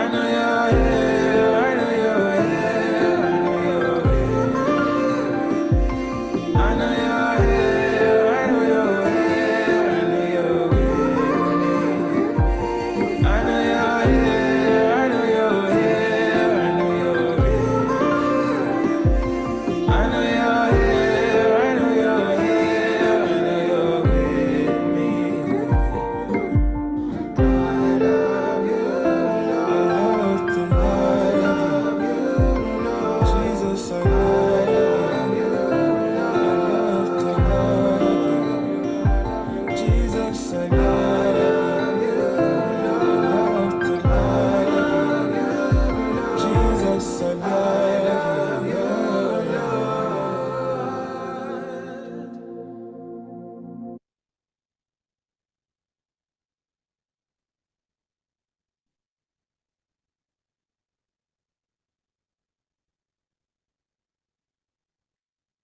know you're here, I know you're here, I know you're here, I know you're here, I know you're here, I know you're here, I know you're here, I know you're here, I know you're here, I know you're here, I know you're with me. I love you, I love to love you, Jesus, I love you, I love to love you, Jesus, I love you, I love to love you, Jesus, I love you,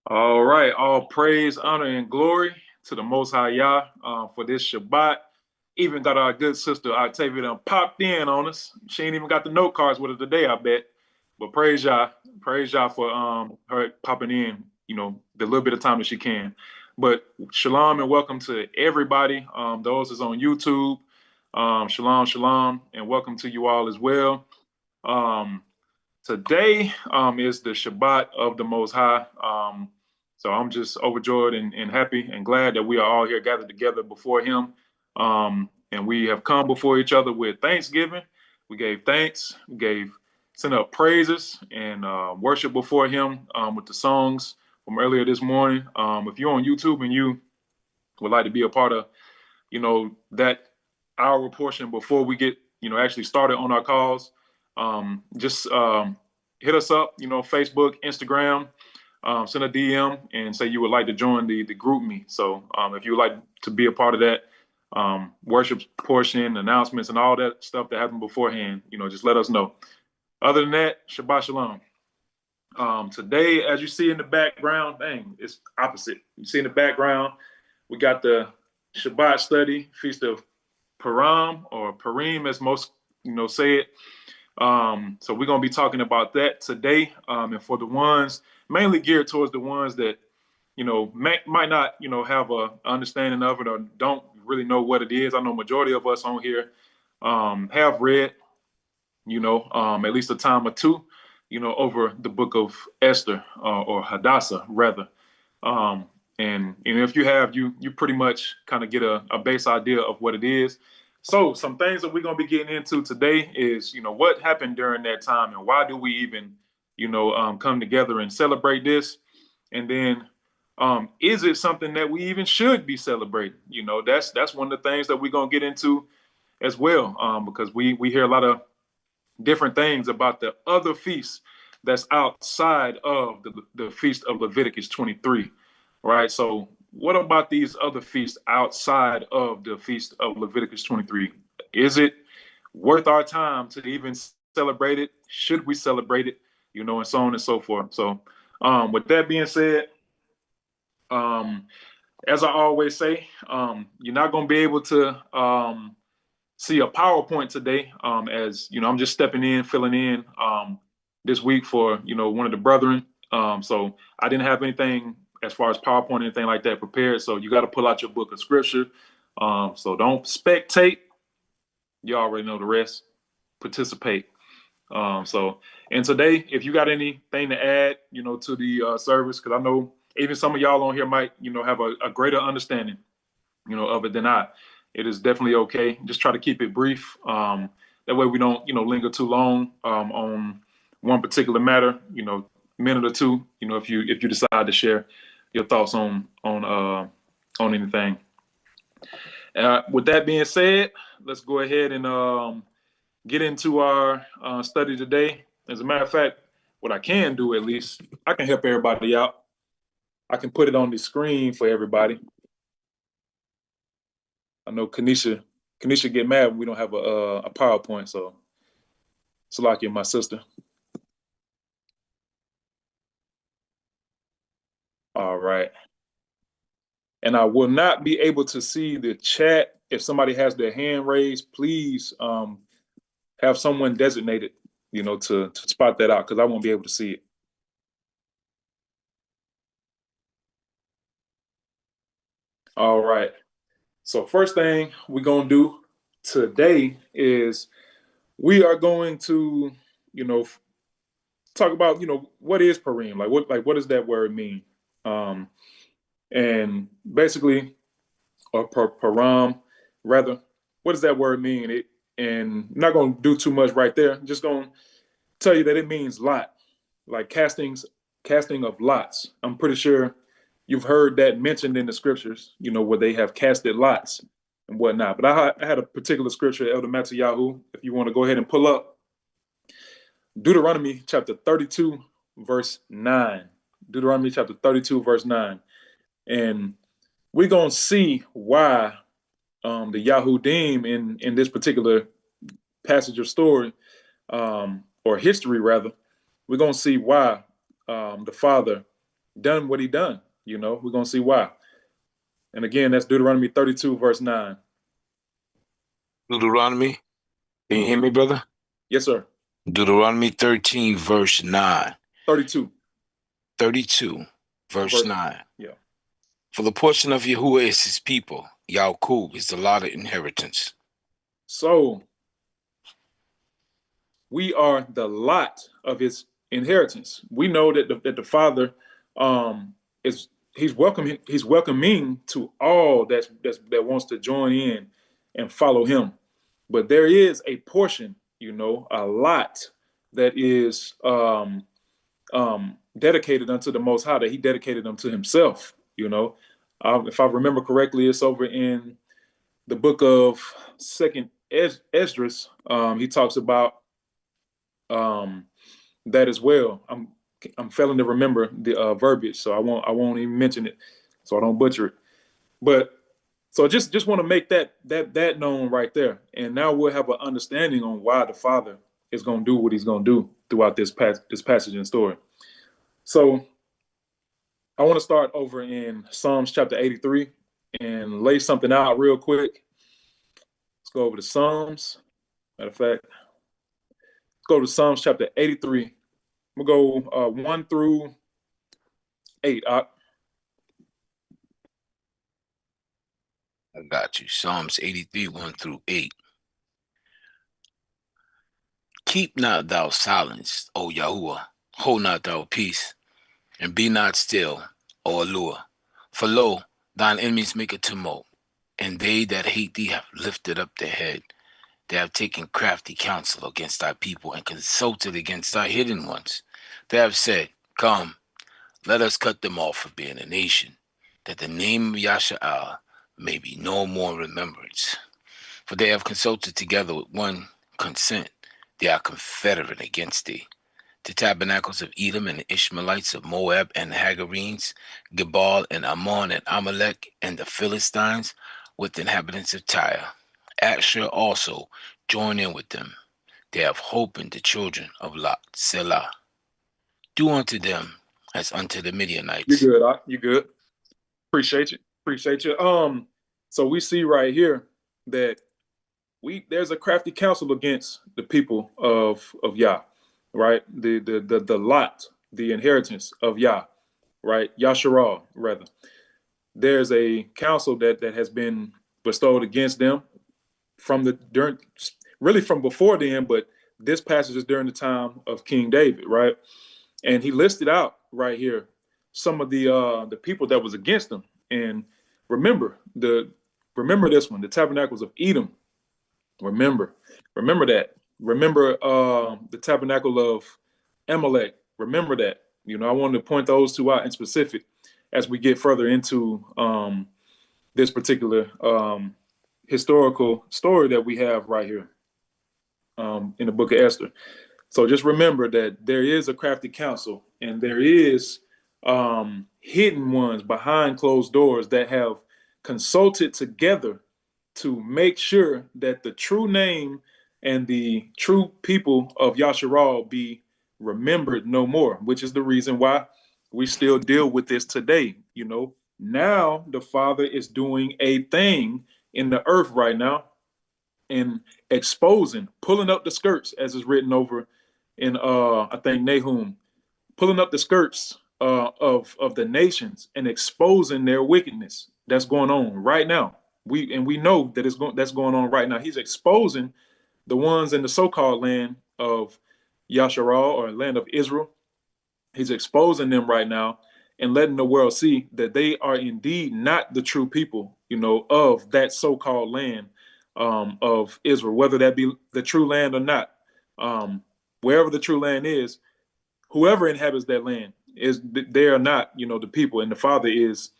All right, all praise, honor, and glory to the Most High Yah for this Shabbat. Even got our good sister Octavia done popped in on us. She ain't even got the note cards with her today, I bet. But praise Yah for her popping in. The little bit of time that she can. But shalom and welcome to everybody. Those that's on YouTube, shalom, and welcome to you all as well. Today is the Shabbat of the Most High. So I'm just overjoyed and happy and glad that we are all here gathered together before Him. And we have come before each other with thanksgiving. We gave thanks, sent up praises and worship before Him with the songs from earlier this morning. If you're on YouTube and you would like to be a part of, that hour portion before we get, actually started on our calls, just hit us up, Facebook, Instagram, send a DM and say you would like to join the group me. So if you would like to be a part of that worship portion, announcements, and all that stuff that happened beforehand, just let us know. Other than that, Shabbat Shalom. Today, as you see in the background, it's opposite. You see in the background, we got the Shabbat Study, Feast of Purim, or Purim as most say it. So we're going to be talking about that today. And for the ones, mainly geared towards the ones that, might not, have a understanding of it or don't really know what it is. I know majority of us on here have read, at least a time or two, over the Book of Esther or Hadassah rather. And if you have, you pretty much kind of get a base idea of what it is. So some things that we're going to be getting into today is, what happened during that time and why do we even, come together and celebrate this? And then is it something that we even should be celebrating? That's one of the things that we're going to get into as well, because we hear a lot of different things about the other feasts that's outside of the Feast of Leviticus 23, right? So what about these other feasts outside of the Feast of Leviticus 23? Is it worth our time to even celebrate it? Should we celebrate it? And so on and so forth. So with that being said, as I always say, you're not going to be able to see a PowerPoint today, as I'm just stepping in, filling in this week for one of the brethren. So I didn't have anything as far as PowerPoint, anything like that prepared. So you got to pull out your book of scripture. So don't spectate. You already know the rest. Participate. And today, if you got anything to add, to the service, because I know even some of y'all on here might, have a greater understanding, of it than I. It is definitely okay. Just try to keep it brief. That way we don't, linger too long on one particular matter. Minute or two. If you decide to share your thoughts on anything. With that being said, let's go ahead and get into our study today. As a matter of fact, what I can do, at least, I can help everybody out. I can put it on the screen for everybody. I know Kanisha get mad when we don't have a PowerPoint, so Salakia, my sister. All right. And I will not be able to see the chat. If somebody has their hand raised, please have someone designated, to spot that out, because I won't be able to see it. All right. So first thing we're gonna do today is we are going to, talk about, what is Purim? What does that word mean? Um, and basically, or Purim, rather, what does that word mean? And I'm not gonna do too much right there. I'm just gonna tell you that it means lot, like casting of lots. I'm pretty sure you've heard that mentioned in the scriptures, where they have casted lots and whatnot. But I had a particular scripture, Elder Matthew, if you want to go ahead and pull up Deuteronomy chapter 32, verse 9. Deuteronomy chapter 32, verse 9. And we're going to see why the Yahudim in this particular passage of story, or history rather, we're going to see why the Father done what he done. We're going to see why. And again, that's Deuteronomy 32, verse 9. Deuteronomy, can you hear me, brother? Yes, sir. Deuteronomy 13, verse 9. 32. 32, verse 9. Yeah. For the portion of Yahuwah is his people. Yaakov is the allotted inheritance. So we are the lot of his inheritance. We know that the Father is he's welcoming to all that wants to join in and follow him. But there is a portion, a lot that is dedicated unto the Most High, that he dedicated unto himself. If I remember correctly, it's over in the book of Second Esdras. He talks about that as well. I'm failing to remember the verbiage, so I won't even mention it, so I don't butcher it. But so just want to make that known right there, and now we'll have an understanding on why the Father is going to do what he's going to do throughout this passage and story. So I want to start over in Psalms chapter 83 and lay something out real quick. Let's go over to Psalms. Matter of fact, let's go to Psalms chapter 83. We'll go 1 through 8. I got you. Psalms 83, 1 through 8. Keep not thou silence, O Yahuwah. Hold not thou peace, and be not still, O Allure. For lo, thine enemies make a tumult, and they that hate thee have lifted up their head. They have taken crafty counsel against thy people, and consulted against thy hidden ones. They have said, Come, let us cut them off for being a nation, that the name of Yasha'al may be no more in remembrance. For they have consulted together with one consent. They are confederate against thee. The tabernacles of Edom and the Ishmaelites of Moab and the Hagarenes, Gebal and Ammon and Amalek and the Philistines with the inhabitants of Tyre. Asher also join in with them. They have hope in the children of Lot, Selah. Do unto them as unto the Midianites. You good? You good? Appreciate you. So we see right here that there's a crafty counsel against the people of Yah, right? The lot, the inheritance of Yah, right? Yasharal, rather. There's a counsel that has been bestowed against them from before then, but this passage is during the time of King David, right? And he listed out right here some of the people that was against them. And remember this one, the tabernacles of Edom. Remember that. Remember the tabernacle of Amalek. Remember that. I wanted to point those two out in specific as we get further into this particular historical story that we have right here in the Book of Esther. So just remember that there is a crafty counsel, and there is hidden ones behind closed doors that have consulted together to make sure that the true name and the true people of Yasharal be remembered no more, which is the reason why we still deal with this today. Now the Father is doing a thing in the earth right now and exposing, pulling up the skirts, as is written over in I think Nahum, pulling up the skirts of the nations and exposing their wickedness that's going on right now. We know that that's going on right now. He's exposing the ones in the so-called land of Yasharal, or land of Israel. He's exposing them right now and letting the world see that they are indeed not the true people, of that so-called land of Israel, whether that be the true land or not. Wherever the true land is, whoever inhabits that land is, they are not, the people, and the Father is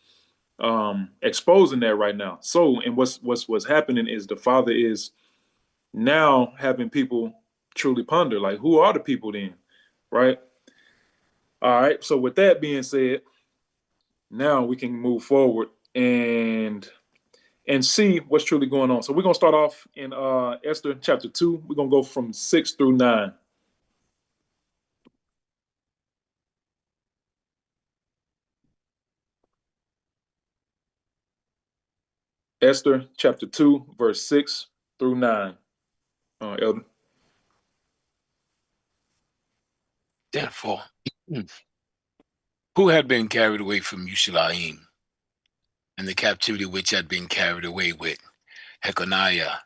exposing that right now. So, and what's happening is the Father is now having people truly ponder, like, who are the people then, right? All right. So with that being said, now we can move forward and see what's truly going on. So we're gonna start off in Esther chapter 2. We're gonna go from 6 through 9. Esther chapter 2, verse 6 through 9. Elder. Therefore, who had been carried away from Yushalayim, and the captivity which had been carried away with Heconiah,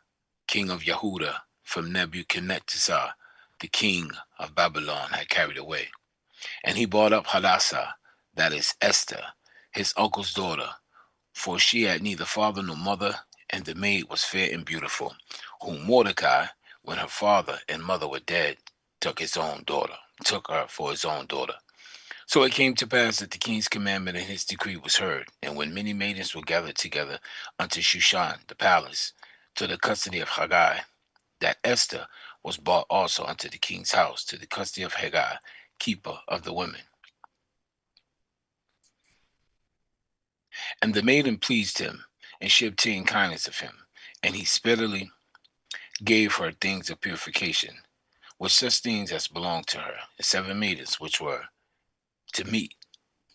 king of Yehuda, from Nebuchadnezzar, the king of Babylon, had carried away. And he brought up Hadassah, that is Esther, his uncle's daughter, for she had neither father nor mother, and the maid was fair and beautiful, whom Mordecai, when her father and mother were dead, took her for his own daughter. So it came to pass that the king's commandment and his decree was heard, and when many maidens were gathered together unto Shushan the palace, to the custody of Haggai, that Esther was brought also unto the king's house, to the custody of Haggai, keeper of the women. And the maiden pleased him, and she obtained kindness of him, and he speedily gave her things of purification, with such things as belonged to her, and 7 maidens which were to meet,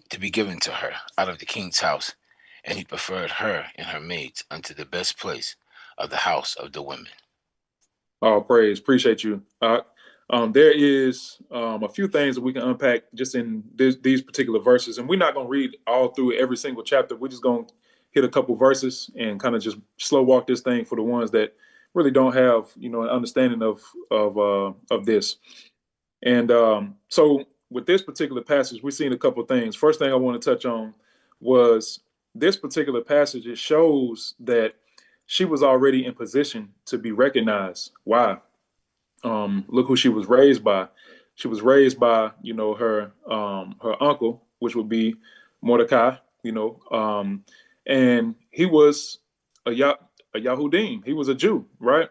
to be given to her out of the king's house, and he preferred her and her maids unto the best place of the house of the women. All praise. Appreciate you. There is a few things that we can unpack just in these particular verses, and we're not going to read all through every single chapter. We're just going to hit a couple verses and kind of just slow walk this thing for the ones that really don't have, an understanding of this. And so with this particular passage, we've seen a couple of things. First thing I want to touch on was this particular passage. It shows that she was already in position to be recognized. Why? Look who she was raised by. She was raised by, her uncle, which would be Mordecai, and he was a Yahudim. He was a Jew, right?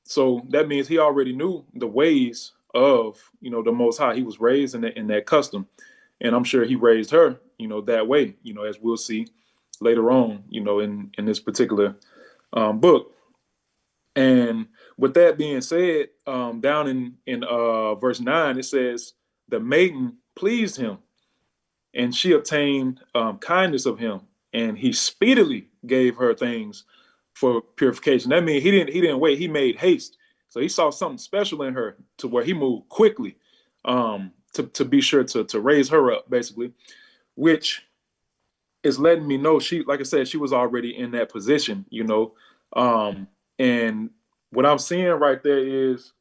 So that means he already knew the ways of, the Most High. He was raised in that custom, and I'm sure he raised her, that way, as we'll see later on, in this particular book. And with that being said, down in verse 9, it says, the maiden pleased him, and she obtained kindness of him, and he speedily gave her things for purification. That means he didn't wait. He made haste. So he saw something special in her to where he moved quickly to be sure to raise her up, basically, which is letting me know she, like I said, she was already in that position, and what I'm seeing right there is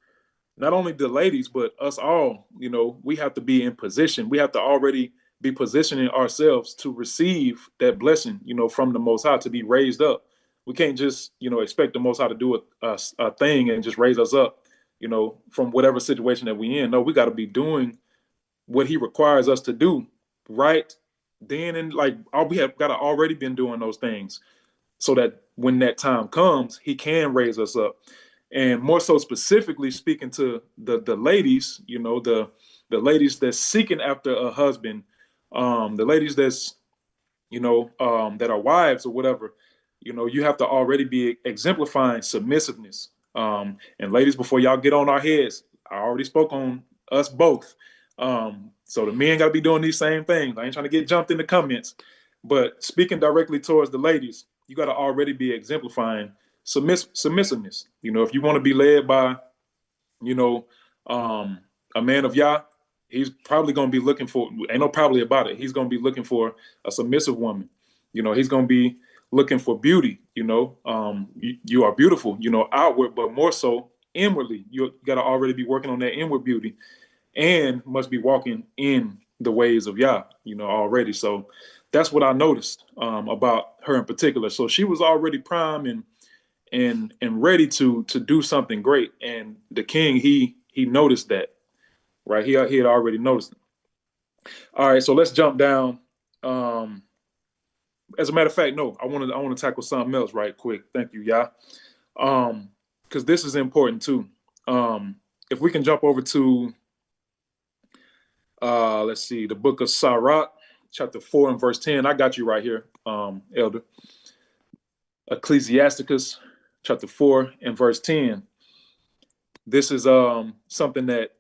not only the ladies, but us all, we have to be in position. We have to already be positioning ourselves to receive that blessing, from the Most High, to be raised up. We can't just, expect the Most High to do a thing and just raise us up, from whatever situation that we in. No, we got to be doing what he requires us to do right then, and like we have got to already been doing those things, so that when that time comes, he can raise us up. And more so specifically speaking to the ladies, the ladies that's seeking after a husband, the ladies that's, that are wives or whatever, you have to already be exemplifying submissiveness. And ladies, before y'all get on our heads, I already spoke on us both. So the men got to be doing these same things. I ain't trying to get jumped in the comments, but speaking directly towards the ladies, you got to already be exemplifying submissiveness. If you want to be led by, you know, a man of Yah, he's probably going to be looking for, ain't no probably about it. He's going to be looking for a submissive woman. He's going to be looking for beauty. You are beautiful, outward, but more so inwardly. You got to already be working on that inward beauty and must be walking in the ways of Yah, already. So that's what I noticed about her in particular. So she was already prime and ready to do something great. And the king, he noticed that, right? He had already noticed it. All right, so let's jump down. As a matter of fact, no, I want to tackle something else right quick. Thank you, Yah. Because this is important too. If we can jump over to let's see, the book of Sirach, chapter 4 and verse 10. I got you right here, Elder. Ecclesiasticus, chapter 4 and verse 10. This is something that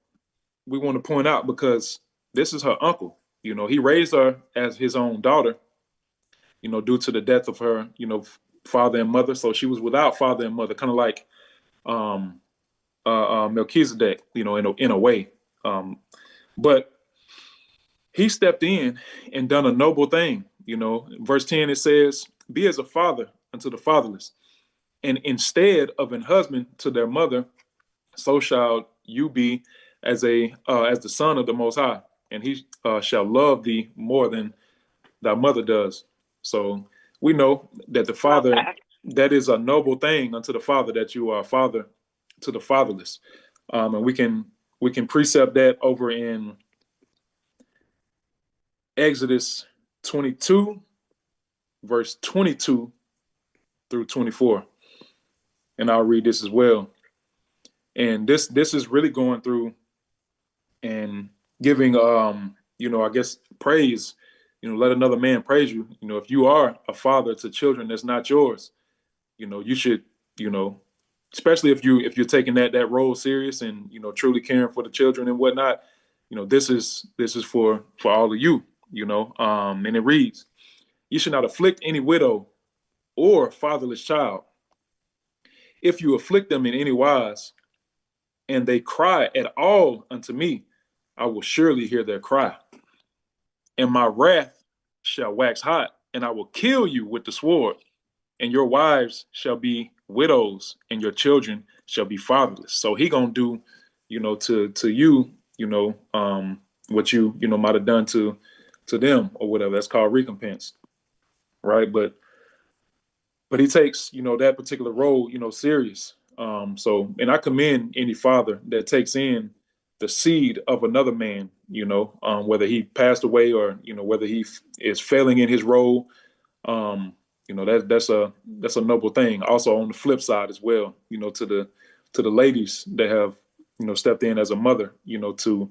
we want to point out because this is her uncle. He raised her as his own daughter, due to the death of her, father and mother. So she was without father and mother, kind of like Melchizedek, in a way. But he stepped in and done a noble thing. Verse 10, it says, be as a father unto the fatherless, and instead of an husband to their mother, so shall you be as the son of the Most High, and he shall love thee more than thy mother does. So we know that the father, that is a noble thing unto the father, that you are a father to the fatherless. And we can precept that over in Exodus 22, verse 22 through 24. And I'll read this as well. And this is really going through and giving I guess praise. Let another man praise you. If you are a father to children that's not yours, you should, especially if you're taking that role serious and truly caring for the children and whatnot. This is for all of you. And it reads, you should not afflict any widow or fatherless child. If you afflict them in any wise, and they cry at all unto me, I will surely hear their cry. And my wrath shall wax hot, and I will kill you with the sword. And your wives shall be widows, and your children shall be fatherless. So he gonna do, to you, what you might have done to them or whatever. That's called recompense, right? But he takes that particular role serious. So, and I commend any father that takes in the seed of another man, whether he passed away or whether he is failing in his role. That's a noble thing. Also on the flip side as well, to the ladies that have stepped in as a mother, to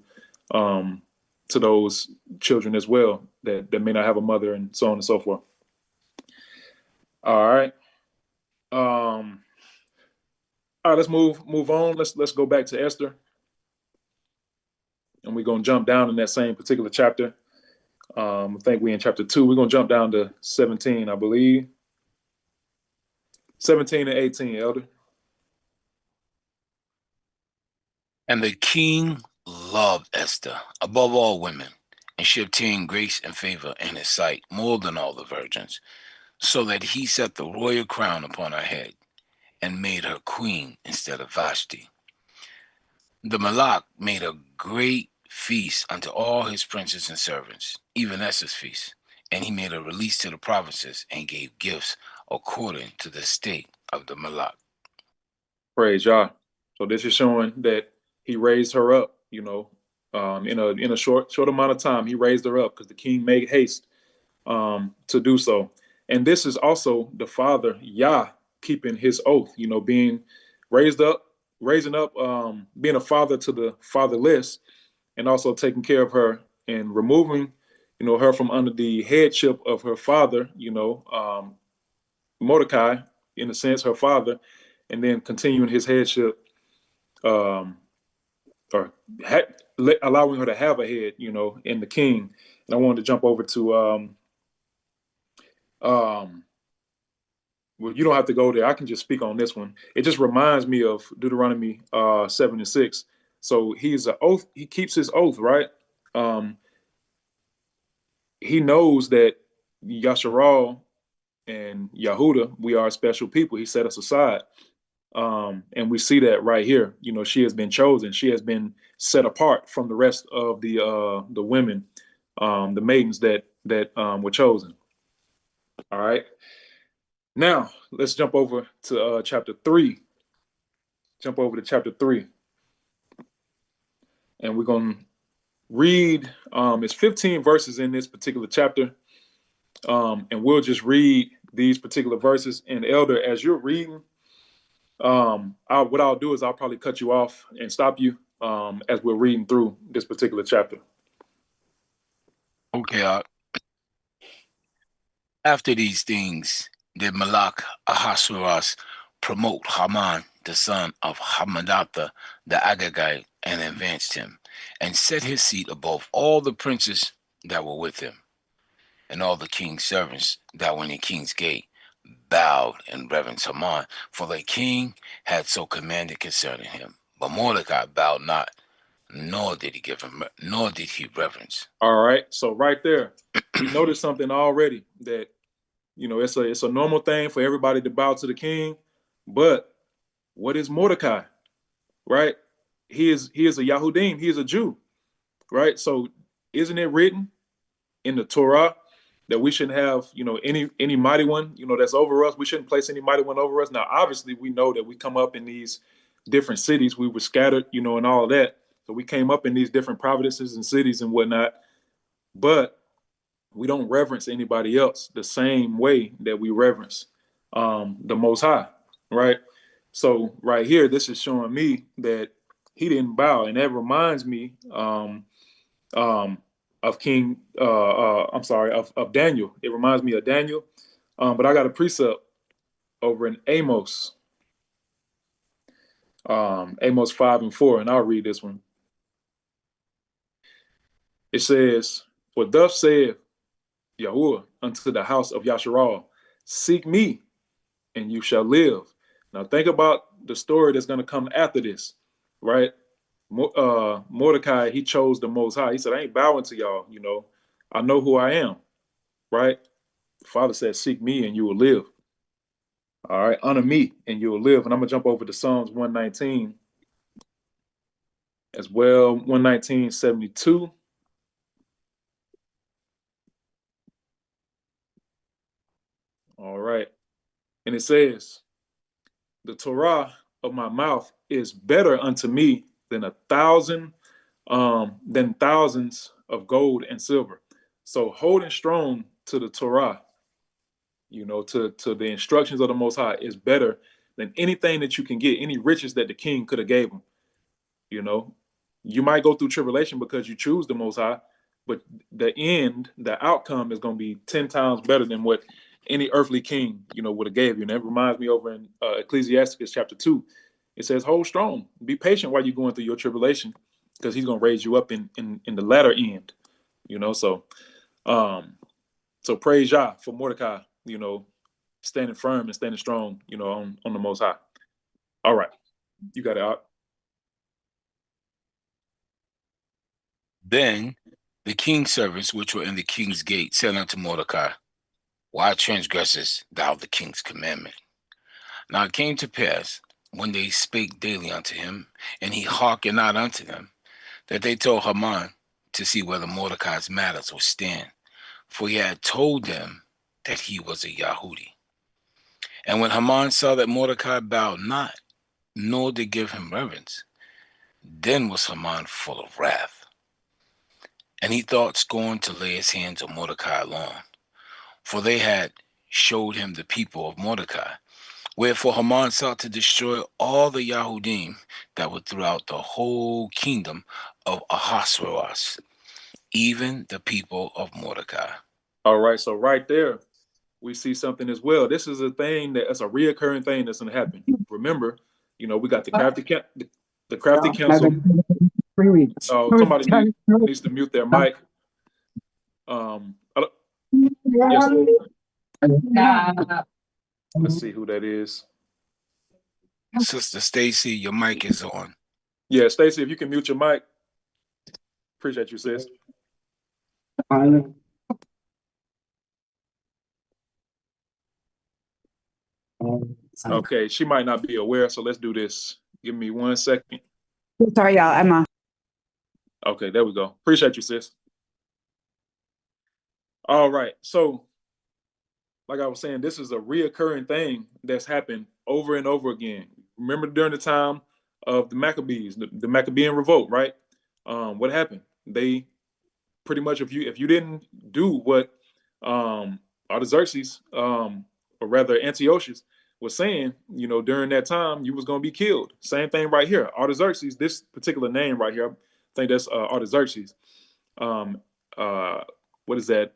those children as well that may not have a mother, and so on and so forth. All right. All right, let's move on. Let's go back to Esther, and we're gonna jump down in that same particular chapter. I think we're in chapter 2. We're gonna jump down to 17, I believe. 17 and 18, Elder. And the king loved Esther above all women, and she obtained grace and favor in his sight more than all the virgins, so that he set the royal crown upon her head and made her queen instead of Vashti. The Malak made a great feast unto all his princes and servants, even Esther's feast, and he made a release to the provinces and gave gifts according to the state of the Malak. Praise Yah. So this is showing that he raised her up, in a short amount of time. He raised her up because the king made haste to do so. And this is also the father Yah keeping his oath, being raising up, being a father to the fatherless, and also taking care of her and removing, her from under the headship of her father, Mordecai, in a sense, her father, and then continuing his headship, or allowing her to have a head, in the king. And I wanted to jump over to well, you don't have to go there. I can just speak on this one. It just reminds me of Deuteronomy 7:6. So he's an oath. He keeps his oath, right? Um, he knows that Yasharal and Yahuda, we are a special people. He set us aside. And we see that right here. You know, she has been chosen. She has been set apart from the rest of the women, the maidens that were chosen. All right. Now let's jump over to chapter 3. Jump over to chapter 3, and we're gonna read. It's 15 verses in this particular chapter, and we'll just read these particular verses. And Elder, as you're reading, what I'll do is I'll probably cut you off and stop you as we're reading through this particular chapter. Okay. After these things, did Malach Ahasuerus promote Haman, the son of Hammedatha, the Agagite, and advanced him, and set his seat above all the princes that were with him, and all the king's servants that were in the king's gate bowed in reverence Haman, for the king had so commanded concerning him. But Mordecai bowed not, nor did he reverence. All right, so right there, we noticed something already, that it's a normal thing for everybody to bow to the king, but what is Mordecai? Right? He is a Yahudim. He is a Jew. Right? So isn't it written in the Torah that we shouldn't have, any mighty one, that's over us? We shouldn't place any mighty one over us. Now, obviously, we know that we come up in these different cities. We were scattered, and all of that. So we came up in these different provinces and cities and whatnot. But we don't reverence anybody else the same way that we reverence the Most High, right? So right here, this is showing me that he didn't bow, and that reminds me of King. I'm sorry, of Daniel. It reminds me of Daniel, but I got a precept over in Amos, Amos 5:4, and I'll read this one. It says, "For thus saith Yahuwah unto the house of Yasharal, seek me, and you shall live." Now think about the story that's going to come after this, right? Mordecai, he chose the Most High. He said, "I ain't bowing to y'all. I know who I am," right? The Father said, "Seek me, and you will live." All right, honor me, and you will live. And I'm gonna jump over to Psalms 119 as well, 119:72. All right, and it says, "The Torah of my mouth is better unto me than thousands of gold and silver." So holding strong to the Torah, to the instructions of the Most High, is better than anything that you can get, any riches that the king could have gave him. You might go through tribulation because you choose the Most High, but the outcome is going to be 10 times better than what any earthly king, would have gave you. And that reminds me over in Ecclesiastes chapter 2. It says, hold strong, be patient while you're going through your tribulation, because he's going to raise you up in the latter end, so praise Yah for Mordecai, standing firm and standing strong, on the Most High. All right, you got it out. Then the king's servants which were in the king's gate said unto Mordecai, why transgressest thou the king's commandment? Now it came to pass, when they spake daily unto him, and he hearkened not unto them, that they told Haman to see whether Mordecai's matters would stand, for he had told them that he was a Yahudi. And when Haman saw that Mordecai bowed not, nor did give him reverence, then was Haman full of wrath. And he thought scorn to lay his hands on Mordecai alone, for they had showed him the people of Mordecai. Wherefore Haman sought to destroy all the Yahudim that were throughout the whole kingdom of Ahasuerus, even the people of Mordecai. All right, so right there, we see something as well. This is a thing that's a reoccurring thing that's going to happen. Remember, we got the crafty council. Somebody needs to mute their mic. Yes. Let's see who that is. Sister Stacy, your mic is on. Yeah, Stacy, if you can mute your mic. Appreciate you, sis. Okay, she might not be aware, so let's do this. Give me 1 second. Sorry, y'all. I'm Okay, there we go. Appreciate you, sis. All right, so like I was saying, this is a reoccurring thing that's happened over and over again. Remember during the time of the Maccabees, the Maccabean revolt, right? What happened? They pretty much, if you didn't do what Artaxerxes, or rather Antiochus, was saying, during that time, you was going to be killed. Same thing right here. Artaxerxes, this particular name right here, I think that's Artaxerxes. What is that?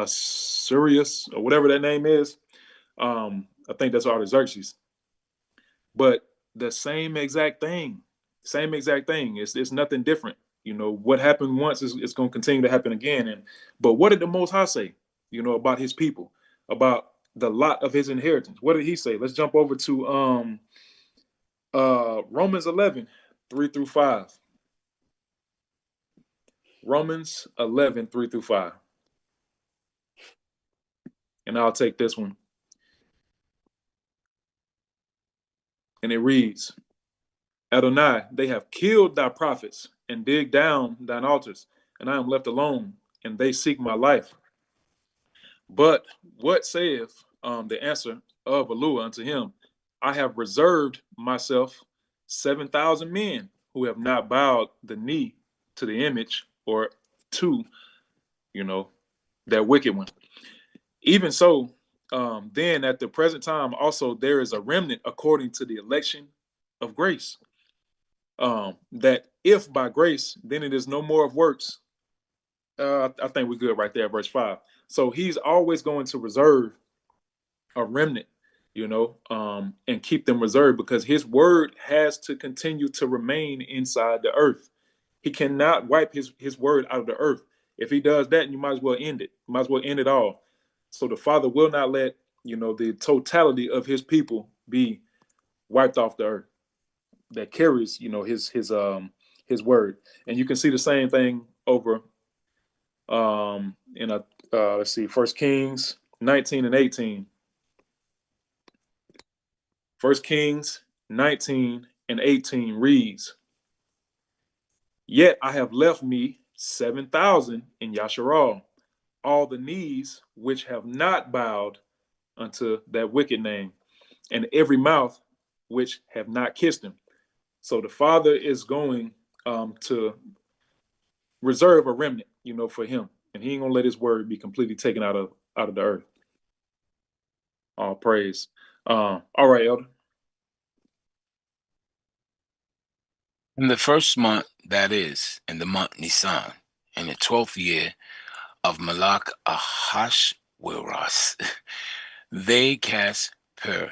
Sirius or whatever that name is. I think that's Artaxerxes. But the same exact thing. It's nothing different. What happened once is going to continue to happen again. But what did the Most High say? About His people, about the lot of His inheritance. What did He say? Let's jump over to Romans 11, 3 through 5. Romans 11, 3 through 5. And I'll take this one. And it reads, Adonai, they have killed thy prophets and dig down thine altars, and I am left alone, and they seek my life. But what saith the answer of Elua unto him? I have reserved myself 7,000 men who have not bowed the knee to the image or to, that wicked one. Even so, then at the present time also there is a remnant according to the election of grace. That if by grace, then it is no more of works. I think we're good right there, verse 5. So He's always going to reserve a remnant, and keep them reserved because His word has to continue to remain inside the earth. He cannot wipe his word out of the earth. If He does that, you might as well end it. You might as well end it all. So the Father will not let, the totality of His people be wiped off the earth that carries, His word. And you can see the same thing over in let's see, 1 Kings 19 and 18. 1 Kings 19 and 18 reads, Yet I have left me 7,000 in Yasharal, all the knees which have not bowed unto that wicked name, and every mouth which have not kissed Him. So the Father is going to reserve a remnant, for Him, and He ain't gonna let His word be completely taken out of the earth. All praise. All right, Elder. In the first month, that is, in the month Nisan, in the 12th year of Malach Ahasuerus, they cast Pur,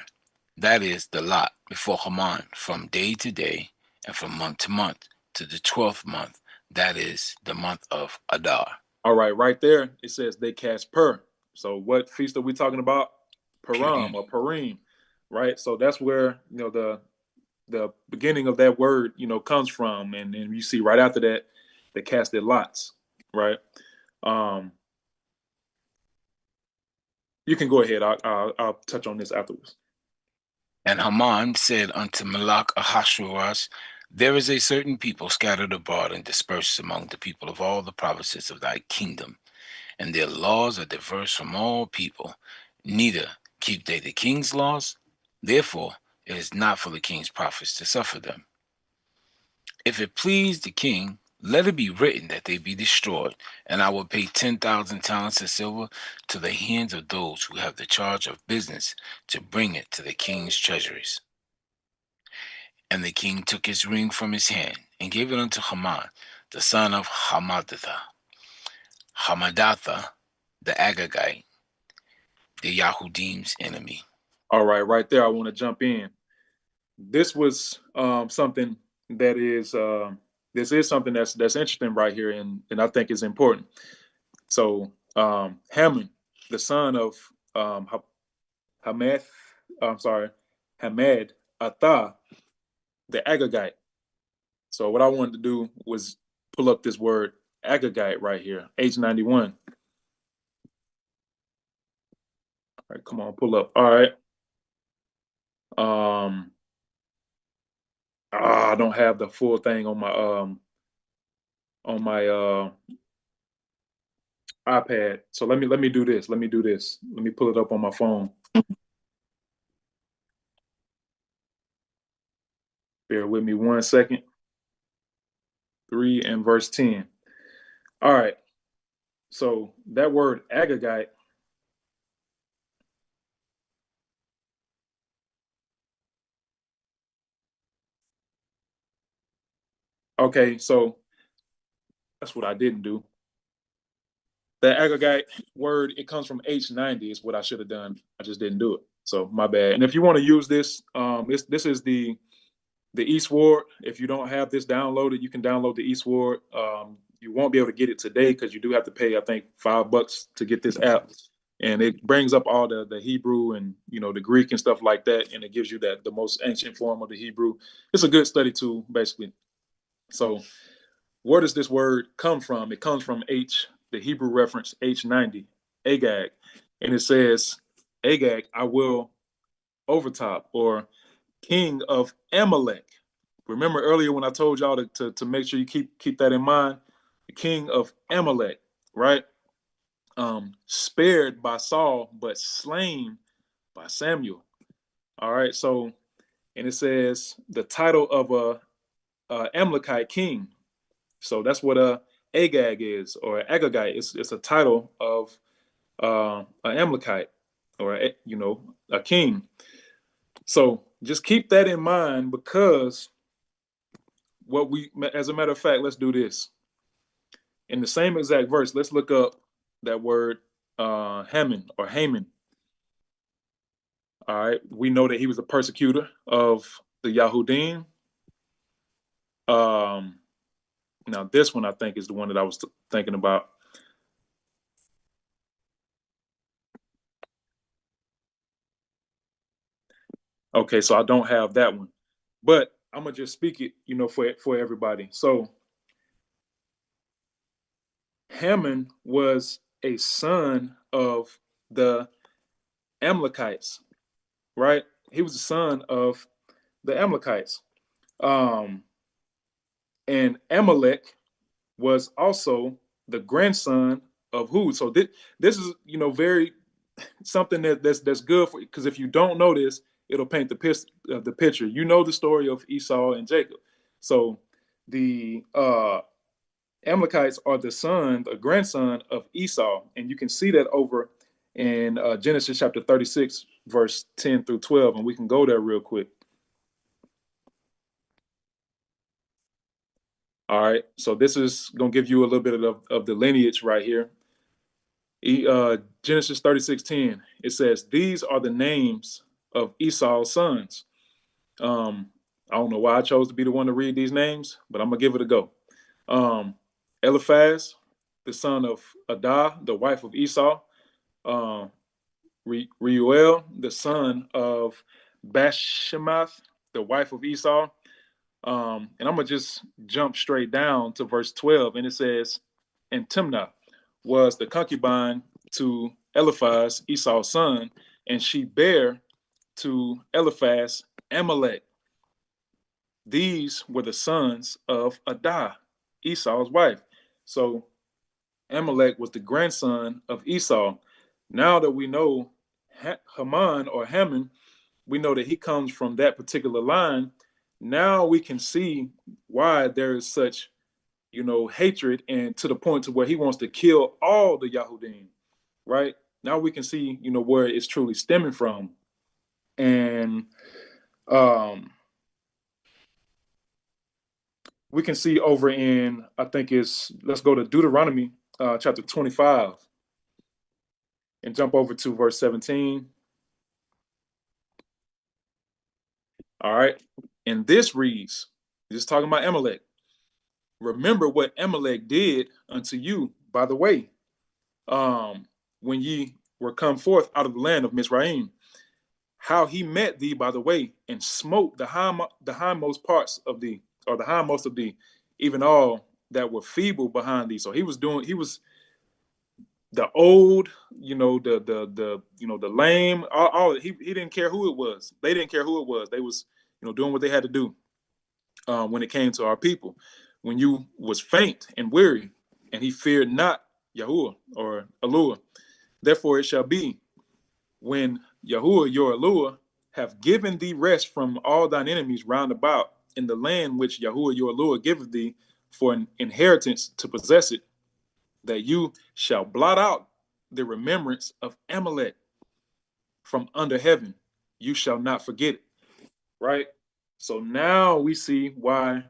that is, the lot, before Haman from day to day and from month to month to the 12th month, that is, the month of Adar. All right there it says they cast Pur. So what feast are we talking about? Purim or Purim, right? So that's where the beginning of that word comes from, and you see right after that they casted lots, right? You can go ahead. I'll touch on this afterwards. And Haman said unto Malach Ahasuerus, There is a certain people scattered abroad and dispersed among the people of all the provinces of thy kingdom, and their laws are diverse from all people, neither keep they the king's laws. Therefore it is not for the king's prophets to suffer them. If it please the king, let it be written that they be destroyed, and I will pay 10,000 talents of silver to the hands of those who have the charge of business to bring it to the king's treasuries. And the king took his ring from his hand and gave it unto Haman, the son of Hamadatha, the Agagite, the Yahudim's enemy. All right there I want to jump in. This was something that is this is something that's interesting right here, and I think is important. So Haman, the son of Hamath, Hamed Atha, the Agagite. So what I wanted to do was pull up this word Agagite right here, H91. All right, come on, pull up. All right. I don't have the full thing on my iPad. So let me do this. Let me pull it up on my phone. Bear with me 1 second. 3 and verse 10. All right. So that word Agagite. Okay, so that's what I didn't do. The Agagite word, it comes from H90 is what I should have done. I just didn't do it. So my bad. And if you want to use this, this is the eSword. If you don't have this downloaded, you can download the eSword. You won't be able to get it today because you do have to pay, I think, $5 to get this app. And it brings up all the Hebrew and the Greek and stuff like that, and it gives you the most ancient form of the Hebrew. It's a good study tool, basically. So where does this word come from? It comes from the Hebrew reference H90, Agag, and it says, Agag, I will overtop, or king of Amalek. Remember earlier when I told y'all to make sure you keep that in mind, the king of Amalek, right? Spared by Saul, but slain by Samuel. All right, so and it says the title of a Amalekite king. So that's what Agag is, or Agagite. It's a title of an Amalekite, or a king. So just keep that in mind, because as a matter of fact, let's do this. In the same exact verse, let's look up that word Haman or Haman. All right, we know that he was a persecutor of the Yahudim. Now this one I think is the one that I was thinking about. Okay, so I don't have that one, but I'm gonna just speak it, for everybody. So Haman was a son of the Amalekites, right? He was a son of the Amalekites. And Amalek was also the grandson of who? So this is, very something that's good for, because if you don't know this, it'll paint the picture. You know the story of Esau and Jacob. So the Amalekites are the grandson of Esau, and you can see that over in Genesis chapter 36, verse 10 through 12, and we can go there real quick. All right, so this is going to give you a little bit of the lineage right here. Genesis 36:10, it says, these are the names of Esau's sons. I don't know why I chose to be the one to read these names, but I'm going to give it a go. Eliphaz, the son of Adah, the wife of Esau. Reuel, the son of Bashemath, the wife of Esau. And I'm going to just jump straight down to verse 12. And it says, and Timnah was the concubine to Eliphaz, Esau's son, and she bare to Eliphaz Amalek. These were the sons of Adah, Esau's wife. So Amalek was the grandson of Esau. Now that we know Haman or Haman, we know that he comes from that particular line. Now we can see why there is such, hatred, and to the point to where he wants to kill all the Yahudim, right? Now we can see, where it's truly stemming from. And we can see over in, I think let's go to Deuteronomy chapter 25 and jump over to verse 17. All right. And this reads, just talking about Amalek. Remember what Amalek did unto you, by the way, when ye were come forth out of the land of Mizraim, how he met thee by the way, and smote the hindmost parts of thee, or the hindmost of thee, even all that were feeble behind thee. So he was the old, the lame, all he didn't care who it was. They didn't care who it was. They was, doing what they had to do when it came to our people. When you was faint and weary, and he feared not Yahuwah or Alua. Therefore it shall be, when Yahuwah your Alua have given thee rest from all thine enemies round about in the land which Yahuwah your Alua giveth thee for an inheritance to possess it, that you shall blot out the remembrance of Amalek from under heaven. You shall not forget it. Right? So now we see why,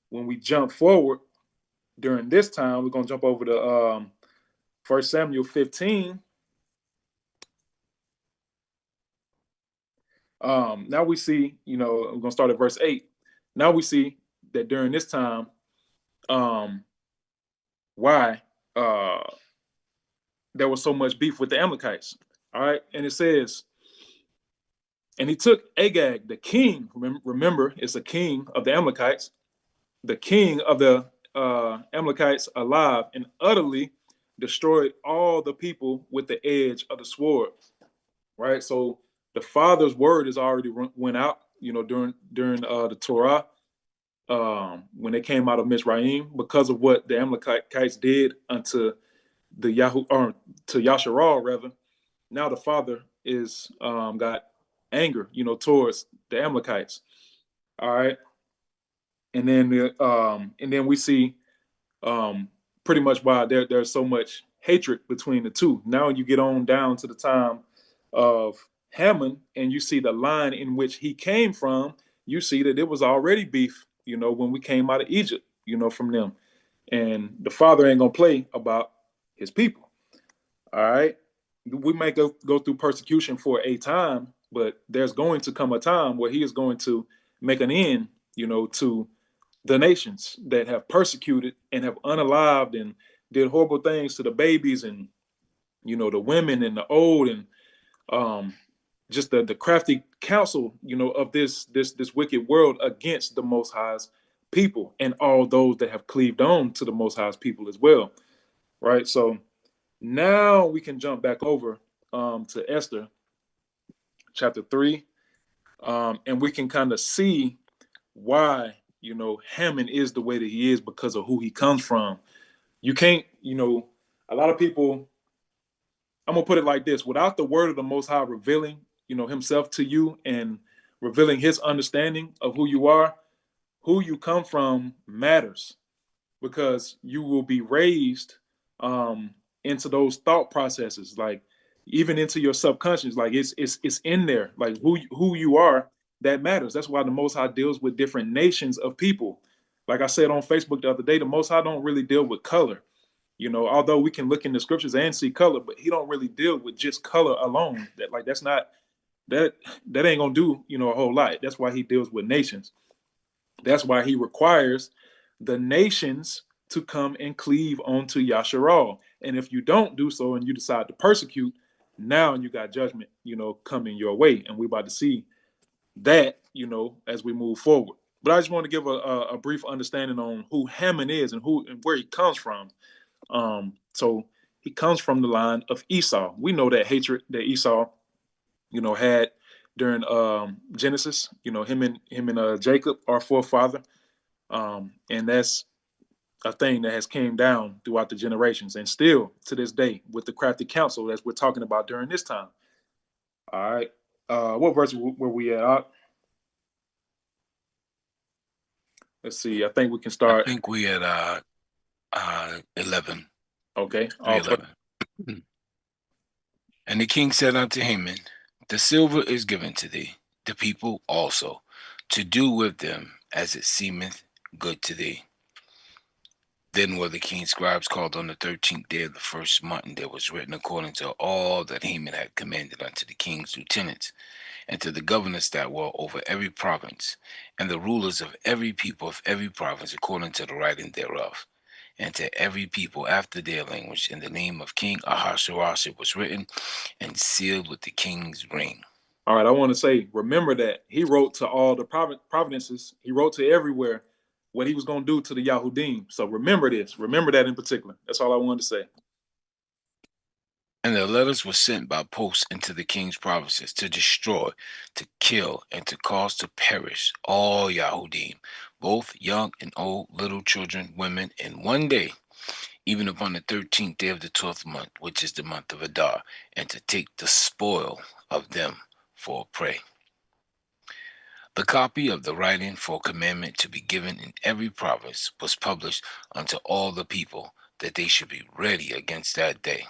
when we jump forward during this time, we're going to jump over to 1 Samuel 15. Now we see, we're going to start at verse 8. Now we see that during this time, why there was so much beef with the Amalekites. All right. And it says, and he took Agag, the king, remember, it's a king of the Amalekites, the king of the Amalekites alive, and utterly destroyed all the people with the edge of the sword. Right. So the father's word has already went out, during the Torah, when they came out of Mizraim, because of what the Amalekites did unto the to Yasharal rather. Now the father is got anger, towards the Amalekites. All right, and then we see pretty much why there's so much hatred between the two. Now you get on down to the time of Haman, and you see the line in which he came from. You see that it was already beef, when we came out of Egypt, from them. And the father ain't gonna play about his people. All right. We may go through persecution for a time, but there's going to come a time where he is going to make an end, to the nations that have persecuted and have unalived and did horrible things to the babies and, the women and the old, and just the crafty counsel, of this wicked world against the Most High's people and all those that have cleaved on to the Most High's people as well. Right. So now we can jump back over to Esther chapter 3, and we can kind of see why, Haman is the way that he is because of who he comes from. You can't, a lot of people, I'm going to put it like this: without the word of the Most High revealing, himself to you and revealing his understanding of who you come from matters, because you will be raised into those thought processes, like even into your subconscious, like it's in there, like who you are, that matters. That's why the Most High deals with different nations of people. Like I said on Facebook the other day, the Most High don't really deal with color. Although we can look in the scriptures and see color, but he don't really deal with just color alone. That's not that ain't gonna do a whole lot. That's why he deals with nations. That's why he requires the nations to come and cleave onto Yasharal. And if you don't do so and you decide to persecute, now you got judgment, coming your way. And we're about to see that, as we move forward. But I just want to give a brief understanding on who Haman is and where he comes from. So he comes from the line of Esau. We know that hatred that Esau, had during Genesis. Him and Jacob, our forefather. And that's a thing that has came down throughout the generations, and still to this day with the crafty counsel that we're talking about during this time. All right. What verse were we at? Let's see. I think we can I start. think we at 11. Okay. 3:11. And the king said unto Haman, the silver is given to thee, the people also, to do with them as it seemeth good to thee. Then were the king's scribes called on the 13th day of the first month, and there was written according to all that Haman had commanded unto the king's lieutenants, and to the governors that were over every province, and the rulers of every people of every province according to the writing thereof, and to every people after their language, in the name of King Ahasuerus it was written, and sealed with the king's ring. All right, I want to say, remember that he wrote to all the providences. He wrote to everywhere what he was going to do to the Yahudim. So remember this. Remember that in particular. That's all I wanted to say. And the letters were sent by post into the king's provinces to destroy, to kill, and to cause to perish all Yahudim, both young and old, little children, women, in one day, even upon the 13th day of the 12th month, which is the month of Adar, and to take the spoil of them for a prey. The copy of the writing for commandment to be given in every province was published unto all the people, that they should be ready against that day.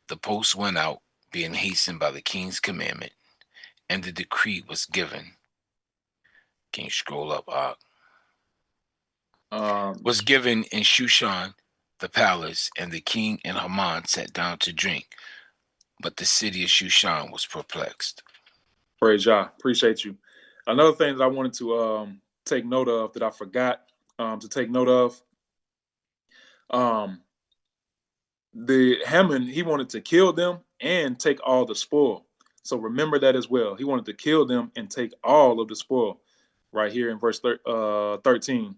The post went out, being hastened by the king's commandment, and the decree was given. Can you scroll up, was given in Shushan, the palace, and the king and Haman sat down to drink. But the city of Shushan was perplexed. Praise Yah. Appreciate you. Another thing that I wanted to take note of that I forgot to take note of, the Haman, he wanted to kill them and take all the spoil. So remember that as well. He wanted to kill them and take all of the spoil. Right here in verse 13.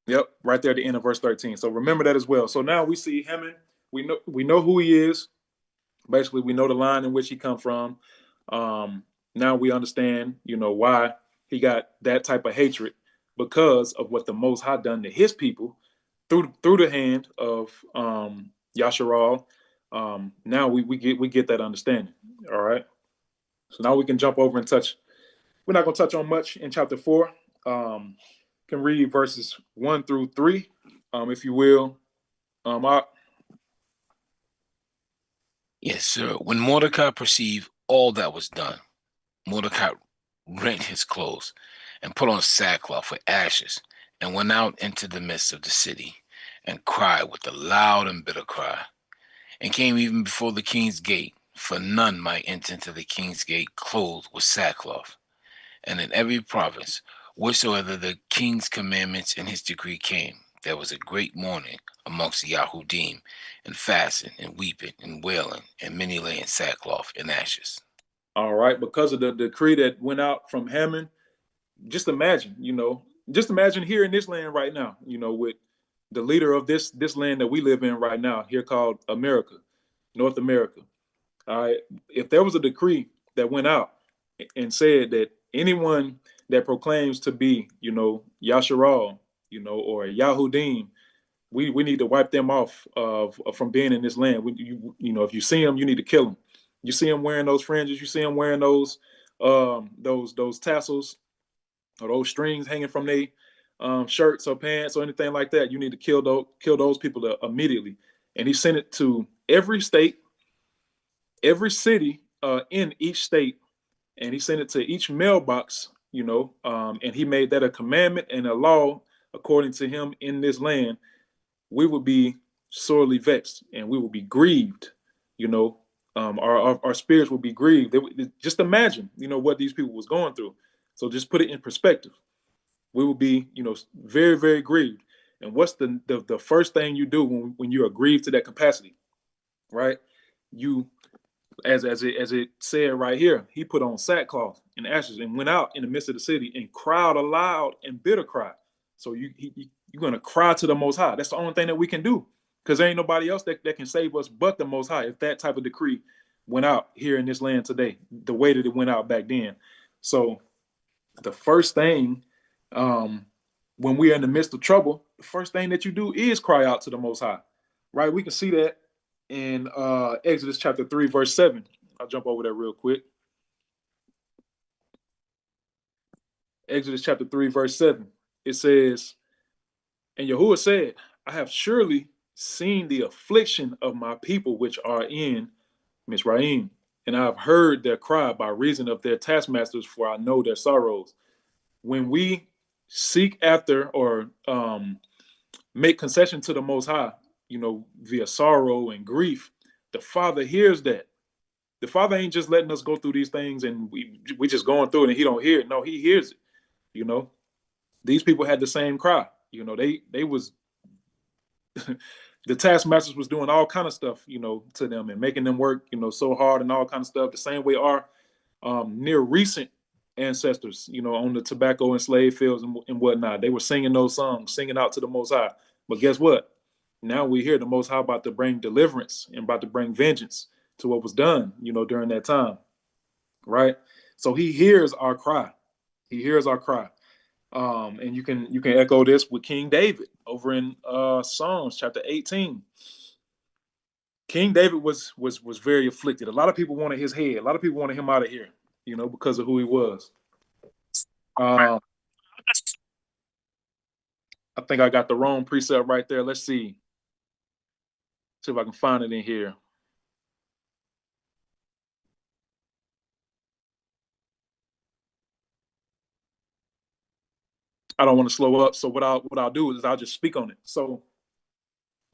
Yep, right there at the end of verse 13. So remember that as well. So now we see Haman. We know who he is. Basically, we know the line in which he come from. Now we understand, why he got that type of hatred, because of what the Most High done to his people through the hand of Yasharal. Now we get that understanding. All right. So now we can jump over and touch. We're not going to touch on much in chapter 4. Can read verses 1 through 3, if you will. Yes, sir. When Mordecai perceived all that was done, Mordecai rent his clothes and put on sackcloth with ashes, and went out into the midst of the city, and cried with a loud and bitter cry, and came even before the king's gate, for none might enter into the king's gate clothed with sackcloth. And in every province, wheresoever the king's commandments and his decree came, there was a great mourning amongst the Yahudim, and fasting, and weeping, and wailing, and many lay in sackcloth and ashes. All right, because of the decree that went out from Haman, just imagine here in this land right now, with the leader of this land that we live in right now, here called America, North America. All right, if there was a decree that went out and said that anyone that proclaims to be, Yasharal, or Yahudim, we need to wipe them off from being in this land. If you see them, you need to kill them. You see them wearing those fringes, you see them wearing those tassels or those strings hanging from their shirts or pants or anything like that. You need to kill those people immediately. And he sent it to every state, every city in each state, and he sent it to each mailbox, and he made that a commandment and a law according to him in this land. We would be sorely vexed and we would be grieved, our spirits would be grieved. Just imagine, what these people was going through. So just put it in perspective. We would be, very, very grieved. And what's the first thing you do when you are grieved to that capacity, right? You, as it said right here, he put on sackcloth and ashes and went out in the midst of the city and cried a loud and bitter cry. So you're going to cry to the Most High. That's the only thing that we can do, because there ain't nobody else that can save us but the Most High, if that type of decree went out here in this land today, the way that it went out back then. So the first thing, when we are in the midst of trouble, the first thing that you do is cry out to the Most High, right? We can see that in Exodus chapter 3, verse 7. I'll jump over there real quick. Exodus chapter 3, verse 7. It says, and Yahuwah said, I have surely seen the affliction of my people which are in Mizraim, and I have heard their cry by reason of their taskmasters, for I know their sorrows. When we seek after or make concession to the Most High, via sorrow and grief, the Father hears that. The Father ain't just letting us go through these things and we just going through it and he don't hear it. No, he hears it. These people had the same cry. They was the taskmasters was doing all kind of stuff, to them and making them work, so hard and all kind of stuff. The same way our near recent ancestors, on the tobacco and slave fields and whatnot, they were singing those songs, singing out to the Most High. But guess what? Now we hear the Most High about to bring deliverance and about to bring vengeance to what was done, during that time, right? So he hears our cry. He hears our cry. And you can echo this with King David over in Psalms chapter 18. King David was very afflicted. A lot of people wanted his head. A lot of people wanted him out of here, because of who he was. I think I got the wrong precept right there. Let's see. See if I can find it in here. I don't want to slow up. So what I'll do is I'll just speak on it. So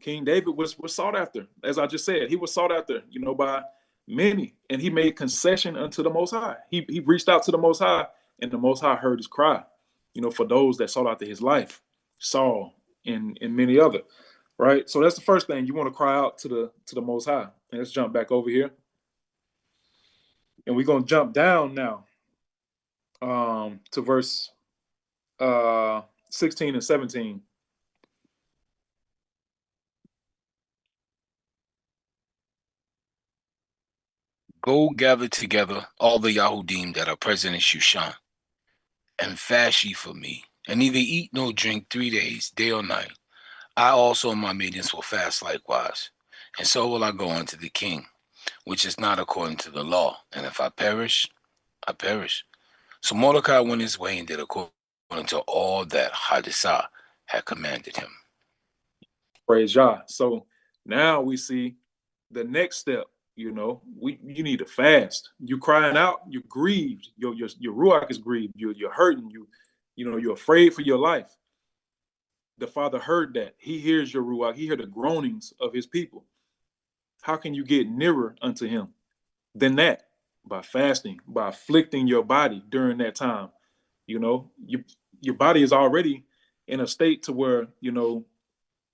King David was sought after, as I just said. He was sought after, by many, and he made concession unto the Most High. He reached out to the Most High, and the Most High heard his cry, for those that sought after his life, Saul and many other, right? So that's the first thing. You want to cry out to the Most High. And let's jump back over here. And we're going to jump down now to verse 16 and 17. Go gather together all the Yahudim that are present in Shushan, and fast ye for me, and neither eat nor drink 3 days, day or night. I also and my maidens will fast likewise, and so will I go unto the king, which is not according to the law. And if I perish, I perish. So Mordecai went his way and did according to all that Hadassah had commanded him. Praise Yah. So now we see the next step. You need to fast. You crying out. You're grieved. Your ruach is grieved. You're hurting. You're afraid for your life. The Father heard that. He hears your ruach. He hears the groanings of his people. How can you get nearer unto him than that? By fasting, by afflicting your body during that time. Your body is already in a state to where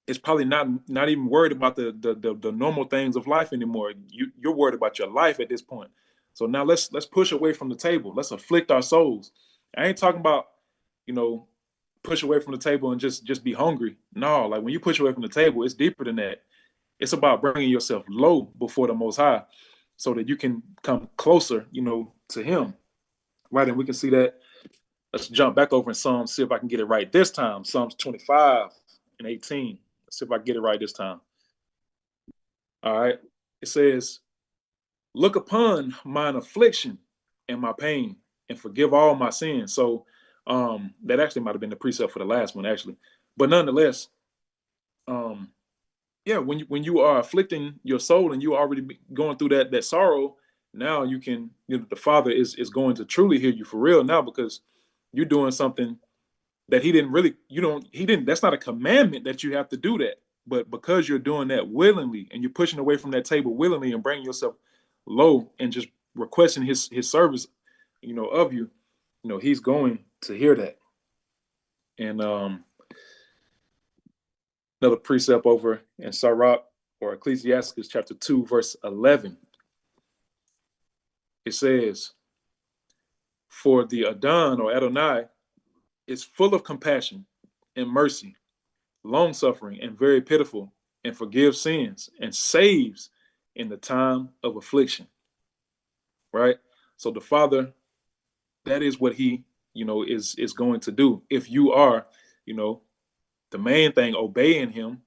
it's probably not even worried about the normal things of life anymore. You're worried about your life at this point. So now let's push away from the table. Let's afflict our souls. I ain't talking about push away from the table and just be hungry. No, like when you push away from the table, it's deeper than that. It's about bringing yourself low before the Most High, so that you can come closer, to Him. Right, and we can see that. Let's jump back over in Psalms, see if I can get it right this time. Psalms 25 and 18. Let's see if I can get it right this time. All right. It says, look upon mine affliction and my pain and forgive all my sins. So that actually might have been the precept for the last one, actually. But nonetheless, when you are afflicting your soul and you already going through that sorrow, now you can, the Father is going to truly hear you for real now, because you're doing something that he didn't, that's not a commandment that you have to do that. But because you're doing that willingly and you're pushing away from that table willingly and bringing yourself low and just requesting his service, of you, he's going to hear that. And another precept over in Sirach or Ecclesiastes chapter 2, verse 11. It says, for the Adon or Adonai is full of compassion and mercy, long-suffering and very pitiful, and forgives sins and saves in the time of affliction. Right? So the Father, that is what he, is going to do. If you are, the main thing, obeying him,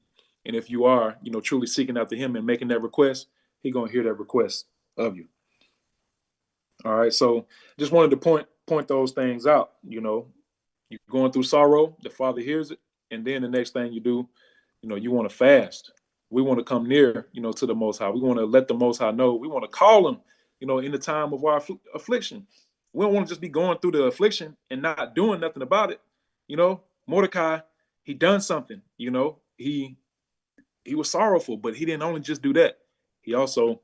and if you are, truly seeking after him and making that request, he's going to hear that request of you. All right. So just wanted to point those things out. You're going through sorrow, the Father hears it. And then the next thing you do, you want to fast. We want to come near, to the Most High. We want to let the Most High know. We want to call him, in the time of our affliction. We don't want to just be going through the affliction and not doing nothing about it. Mordecai, he done something. He was sorrowful, but he didn't only just do that. He also,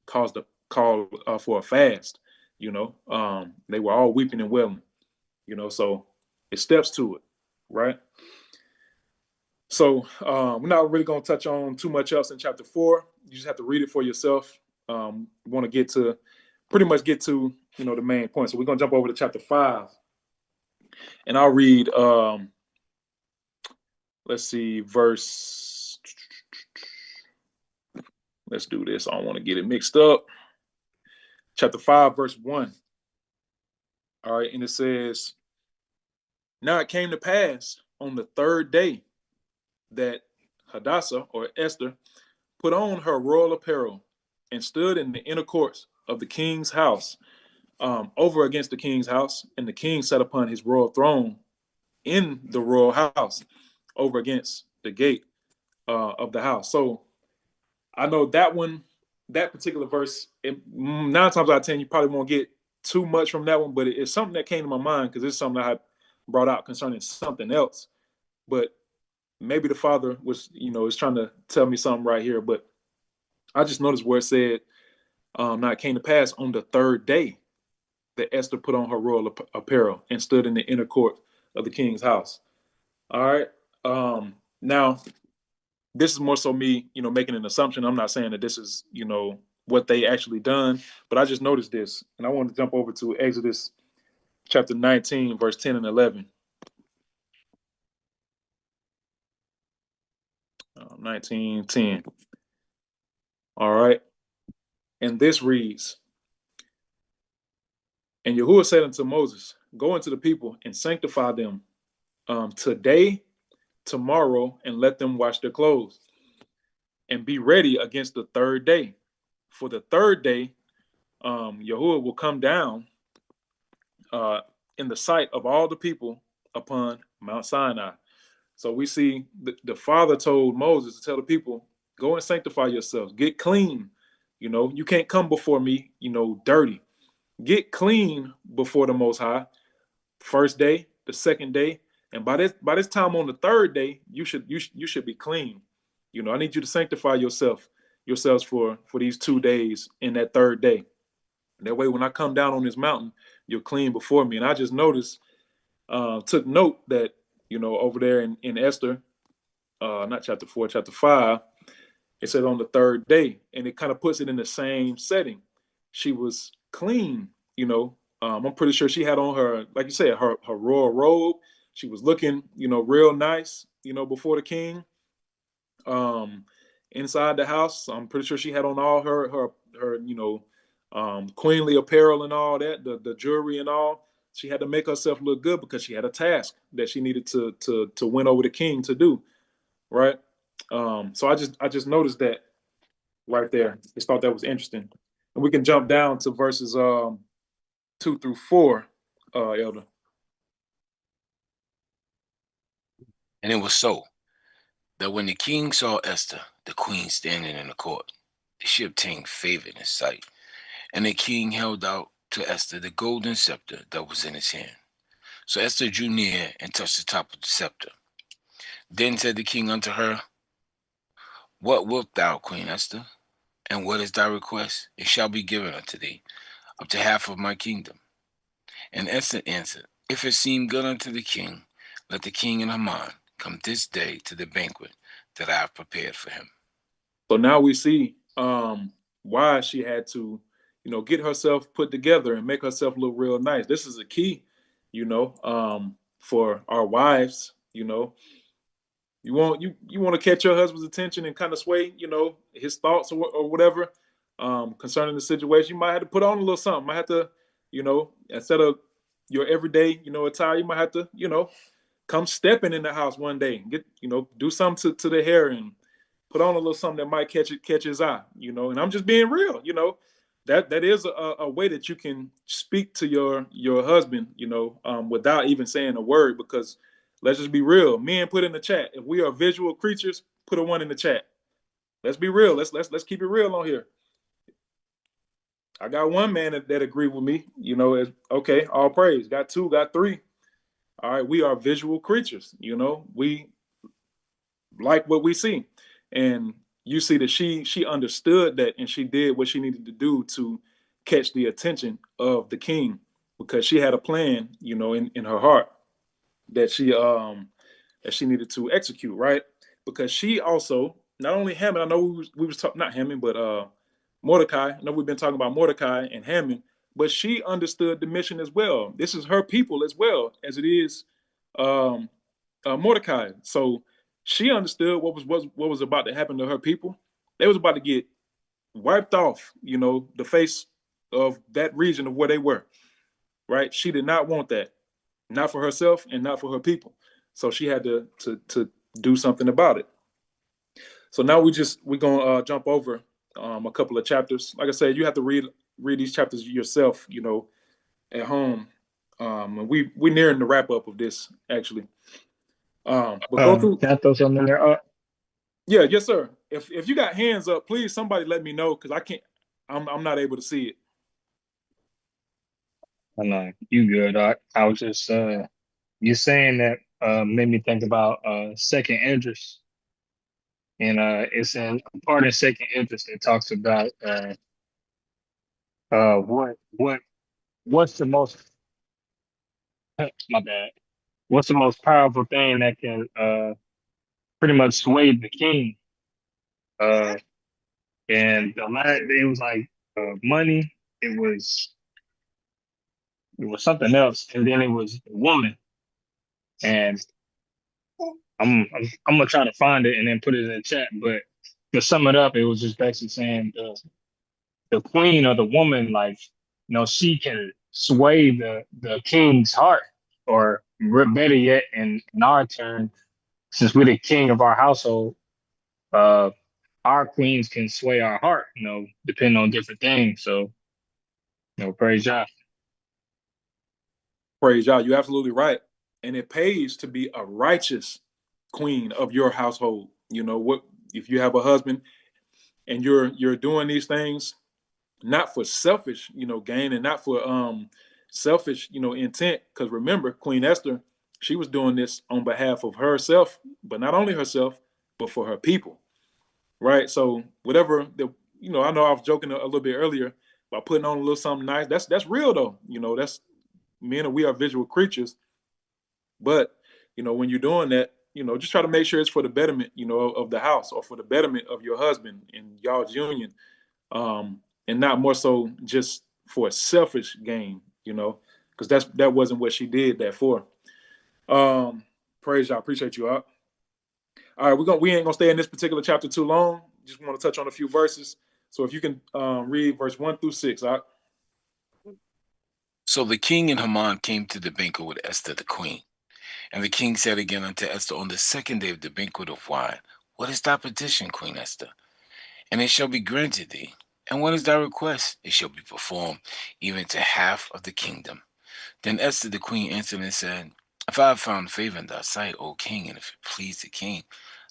caused a call for a fast. They were all weeping and wailing. So it steps to it, right? So we're not really going to touch on too much else in chapter 4. You just have to read it for yourself. Want to pretty much get to the main point. So we're going to jump over to chapter 5, and I'll read. Let's see, verse. Let's do this. I don't want to get it mixed up. Chapter 5, verse 1. All right, and it says, "Now it came to pass on the third day that Hadassah, or Esther, put on her royal apparel and stood in the inner courts of the king's house, over against the king's house, and the king sat upon his royal throne in the royal house, over against the gate of the house." So I know that particular verse, 9 times out of 10, you probably won't get too much from that one, but it's something that came to my mind because it's something I brought out concerning something else. But maybe the Father is trying to tell me something right here. But I just noticed where it said, "Now it came to pass on the third day that Esther put on her royal apparel and stood in the inner court of the king's house." All right. Now, this is more so me, making an assumption. I'm not saying that this is, what they actually done, but I just noticed this, and I want to jump over to Exodus chapter 19, verse 10 and 11. 19:10. All right. And this reads, "And Yahuwah said unto Moses, Go into the people and sanctify them today, tomorrow, and let them wash their clothes, and be ready against the third day. For the third day, Yahuwah will come down in the sight of all the people upon Mount Sinai." So we see the Father told Moses to tell the people, "Go and sanctify yourselves, get clean. You can't come before me, dirty. Get clean before the Most High. First day, the second day, and by this time on the third day, you should be clean. I need you to sanctify yourselves for these 2 days in that third day. That way, when I come down on this mountain, you're clean before me." And I just noticed, took note that over there in Esther, not chapter 4, chapter 5, it said on the third day, and it kind of puts it in the same setting. She was clean. I'm pretty sure she had on her, like you said, her royal robe. She was looking, real nice, before the king. Inside the house, I'm pretty sure she had on all her queenly apparel and all that, the jewelry and all. She had to make herself look good because she had a task that she needed to win over the king to do, right? So I just noticed that right there. Just thought that was interesting, and we can jump down to verses 2 through 4, Elder. And it was so that when the king saw Esther, the queen, standing in the court, she obtained favor in his sight. And the king held out to Esther the golden scepter that was in his hand. So Esther drew near and touched the top of the scepter. Then said the king unto her, What wilt thou, Queen Esther? And what is thy request? It shall be given unto thee, up to half of my kingdom. And Esther answered, If it seem good unto the king, let the king and Haman come this day to the banquet that I have prepared for him. So now we see why she had to, get herself put together and make herself look real nice. This is a key, for our wives. You want to catch your husband's attention and kind of sway, his thoughts or whatever concerning the situation. You might have to put on a little something. Might have to, instead of your everyday, attire, you might have to, come stepping in the house one day, get, do something to the hair and put on a little something that might catch his eye, and I'm just being real, that is a way that you can speak to your husband, without even saying a word, because let's just be real. Men, put in the chat, if we are visual creatures, put a 1 in the chat. Let's be real. Let's keep it real on here. I got one man that agreed with me, okay, all praise. Got 2, got 3. All right, we are visual creatures, we like what we see. And you see that she understood that, and she did what she needed to do to catch the attention of the king, because she had a plan, in her heart that she needed to execute, right? because she also, not only Haman, I know we was talking, not Haman, but Mordecai. I know we've been talking about Mordecai and Haman, but she understood the mission as well. This is her people as well as it is um, Mordecai. So she understood what was about to happen to her people. They was about to get wiped off, the face of that region of where they were. Right? She did not want that, not for herself and not for her people. So she had to do something about it. So now we're gonna jump over a couple of chapters. Like I said, you have to read these chapters yourself, at home. And we're nearing the wrap up of this actually. But go through. Can I throw something in there? Yeah, yes, sir. If you got hands up, please somebody let me know because I can't. I'm not able to see it. I know you good. I was just you saying that made me think about second interest, and it's in part of second interest that talks about what's the most my bad what's the most powerful thing that can pretty much sway the king. Uh, and the last it was like money. It was something else, and then it was the woman. And I'm gonna try to find it and then put it in the chat. But to sum it up, it was just basically saying the queen or the woman, like, she can sway the king's heart, or better yet, in our turn, since we're the king of our household, uh, our queens can sway our heart, depending on different things. So, praise God. Praise y'all. You're absolutely right, and it pays to be a righteous queen of your household. What if you have a husband and you're doing these things not for selfish, gain, and not for selfish, intent. Because remember, Queen Esther, she was doing this on behalf of herself, but not only herself, but for her people, right? So whatever I know I was joking a little bit earlier about putting on a little something nice. That's real though. That's men and we are visual creatures. But when you're doing that, just try to make sure it's for the betterment, of the house or for the betterment of your husband and y'all's union, and not more so just for a selfish gain, because that wasn't what she did that for. Praise y'all, appreciate you. All right, we ain't gonna stay in this particular chapter too long. Just want to touch on a few verses. So if you can read verse 1 through 6. All right. So the king and Haman came to the banquet with Esther the queen. And the king said again unto Esther on the second day of the banquet of wine, What is thy petition, Queen Esther? And it shall be granted thee. And what is thy request? It shall be performed, even to half of the kingdom. Then Esther the queen answered and said, If I have found favor in thy sight, O king, and if it please the king,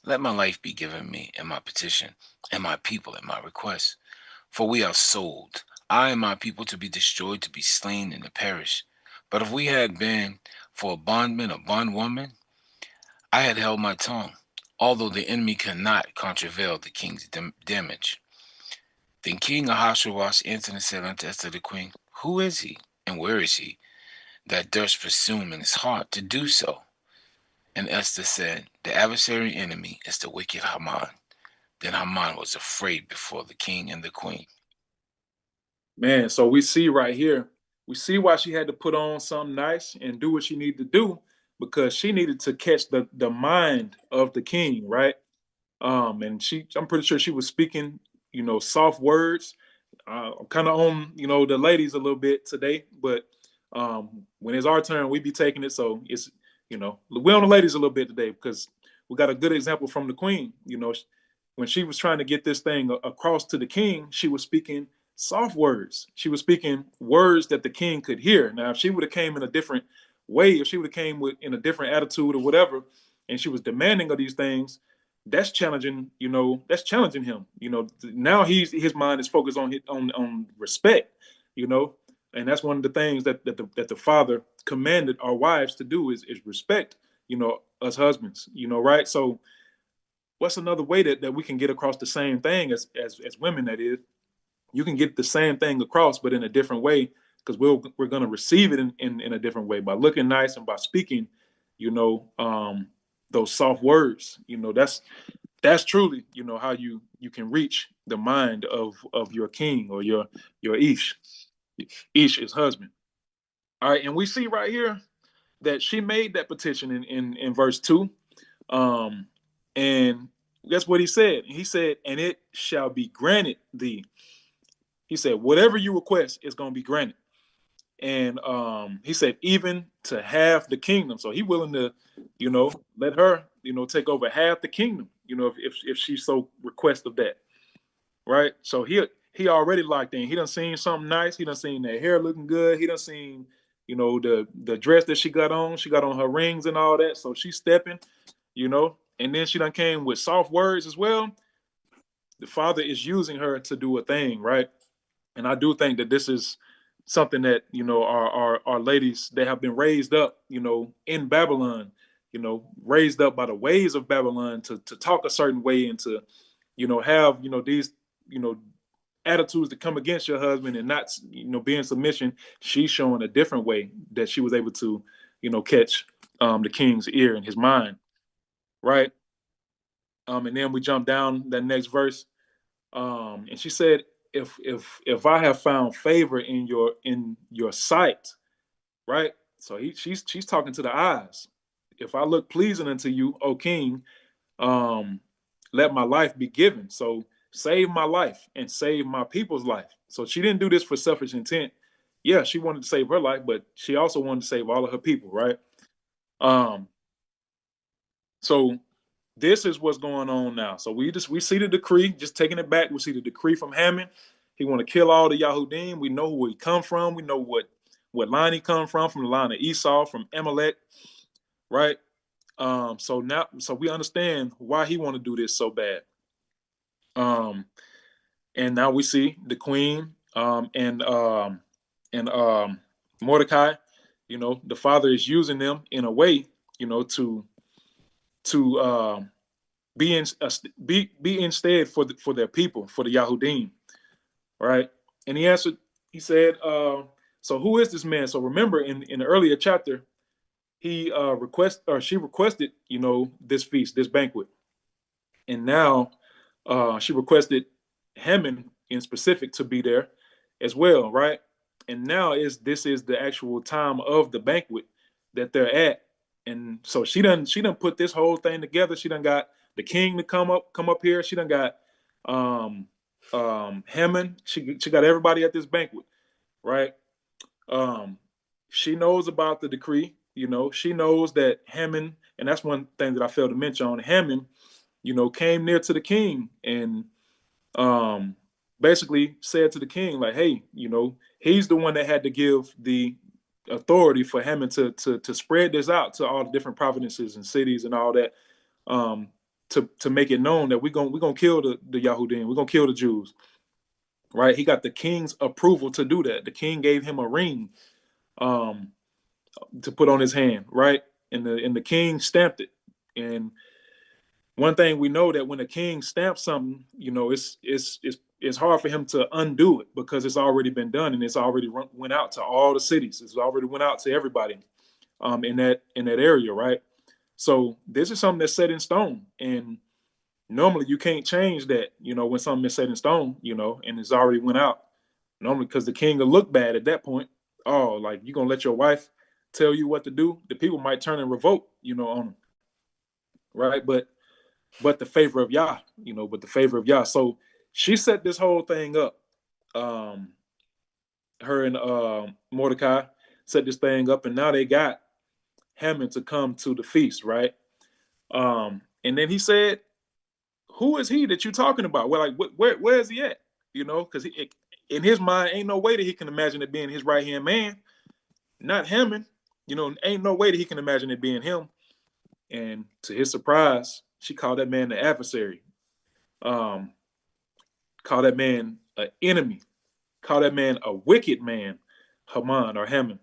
let my life be given me, and my petition, and my people, and my request. For we are sold, I and my people, to be destroyed, to be slain, and to perish. But if we had been for a bondman or bondwoman, I had held my tongue, although the enemy cannot contravail the king's damage. Then King Ahasuerus answered and said unto Esther the queen, Who is he, and where is he, that durst presume in his heart to do so? And Esther said, The adversary enemy is the wicked Haman. Then Haman was afraid before the king and the queen. Man, so we see right here, we see why she had to put on something nice and do what she needed to do, because she needed to catch the mind of the king, right? And I'm pretty sure she was speaking, soft words. I'm kind of on, the ladies a little bit today, but when it's our turn, we be taking it. So it's, we're on the ladies a little bit today because we got a good example from the queen. When she was trying to get this thing across to the king, she was speaking soft words. She was speaking words that the king could hear. Now, if she would have came in a different way, if she would have came in a different attitude or whatever, and she was demanding of these things, that's challenging. That's challenging him. Now his mind is focused on respect. And that's one of the things that the father commanded our wives to do is respect. Us husbands. Right? So what's another way that we can get across the same thing as women? That is, you can get the same thing across, but in a different way, because we're going to receive it in a different way by looking nice and by speaking, those soft words. That's truly, how you can reach the mind of your king or your Ish is husband. All right, and we see right here that she made that petition in verse 2. And that's what he said. He said, and it shall be granted thee. He said, whatever you request is going to be granted. And he said, even to half the kingdom. So he willing to, let her, take over half the kingdom, if she so request of that. Right. So he already locked in. He done seen something nice. He done seen that hair looking good. He done seen, the dress that she got on. She got on her rings and all that. So she's stepping, and then she done came with soft words as well. The Father is using her to do a thing, right? And I do think that this is something that, our ladies, they have been raised up, in Babylon, raised up by the ways of Babylon to talk a certain way and to, have, these, attitudes to come against your husband and not, be in submission. She's showing a different way that she was able to, catch the king's ear and his mind, right? And then we jump down that next verse. And she said, if I have found favor in your sight, right? So she's talking to the eyes. If I look pleasing unto you, O king, let my life be given. So save my life and save my people's life. So she didn't do this for selfish intent. Yeah, she wanted to save her life, but she also wanted to save all of her people, right? So this is what's going on now. So we see the decree, just taking it back. We see the decree from Haman. He want to kill all the Yahudim. We know where he come from. We know what line he come from the line of Esau, from Amalek, right? So we understand why he want to do this so bad. And now we see the queen and Mordecai. The Father is using them in a way, to be instead for their people, for the Yahudim, right? And he answered. He said, "So who is this man?" So remember, in the earlier chapter, she requested, this feast, this banquet, and now she requested Haman in specific to be there as well, right? And now this is the actual time of the banquet that they're at. And so she done put this whole thing together. She done got the king to come up here. She done got Haman. She got everybody at this banquet, right? She knows about the decree. She knows that Haman, and that's one thing that I failed to mention on Haman, came near to the king and basically said to the king, like, hey, he's the one that had to give the authority for Haman to spread this out to all the different provinces and cities and all that, to make it known that we're gonna kill the Yahudim, we're gonna kill the Jews, right? He got the king's approval to do that. The king gave him a ring to put on his hand, right? And the king stamped it. And one thing we know, that when a king stamps something, it's hard for him to undo it, because it's already been done and it's already went out to all the cities. It's already went out to everybody in that area, right? So this is something that's set in stone, and normally you can't change that. When something is set in stone, and it's already went out. Normally, because the king will look bad at that point. Oh, like, you gonna let your wife tell you what to do? The people might turn and revolt, on them, right? But the favor of Yah, but the favor of Yah. So she set this whole thing up. Her and Mordecai set this thing up, and now they got Haman to come to the feast, right? And then he said, "Who is he that you're talking about?" Well, like, where is he at? Because in his mind, ain't no way that he can imagine it being his right hand man, not Haman. Ain't no way that he can imagine it being him. And to his surprise, she called that man the adversary. Call that man an enemy. Call that man a wicked man, Haman.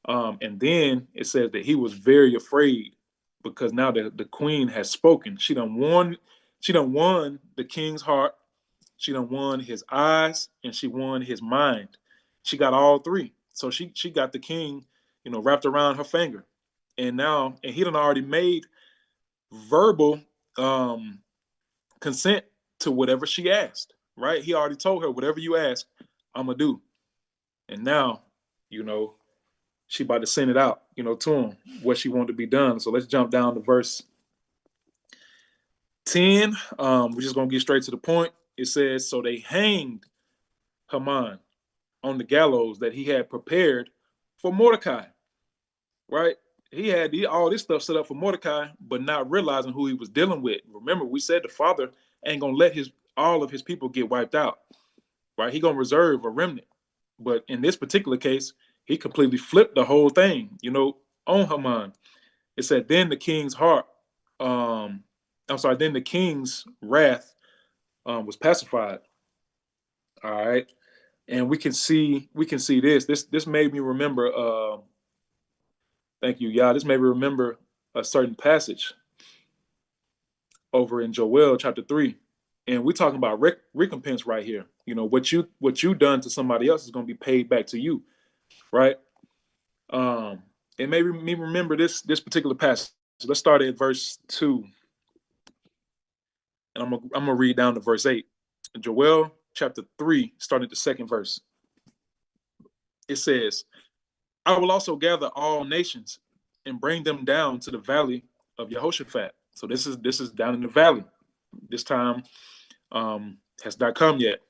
And then it says that he was very afraid, because now the queen has spoken. She done won the king's heart. She done won his eyes, and she won his mind. She got all three. So she got the king, wrapped around her finger. And he done already made verbal consent to whatever she asked, right? He already told her, whatever you ask, I'm gonna do. And now, she about to send it out, to him, what she wanted to be done. So let's jump down to verse 10. We're just gonna get straight to the point. It says, so they hanged Haman on the gallows that he had prepared for Mordecai, right? He had all this stuff set up for Mordecai, but not realizing who he was dealing with. Remember, we said the father ain't gonna let all of his people get wiped out, right? He gonna reserve a remnant. But in this particular case, he completely flipped the whole thing, on Haman. It said, then the king's heart, then the king's wrath was pacified. All right. And we can see this. This made me remember, thank you, Yah. This made me remember a certain passage over in Joel chapter 3. And we're talking about recompense right here. What you done to somebody else is going to be paid back to you, right? It made me remember this particular passage. Let's start at verse 2. And I'm gonna read down to verse 8. Joel chapter 3, starting at the second verse. It says, I will also gather all nations and bring them down to the valley of Jehoshaphat. So this is down in the valley. This time has not come yet.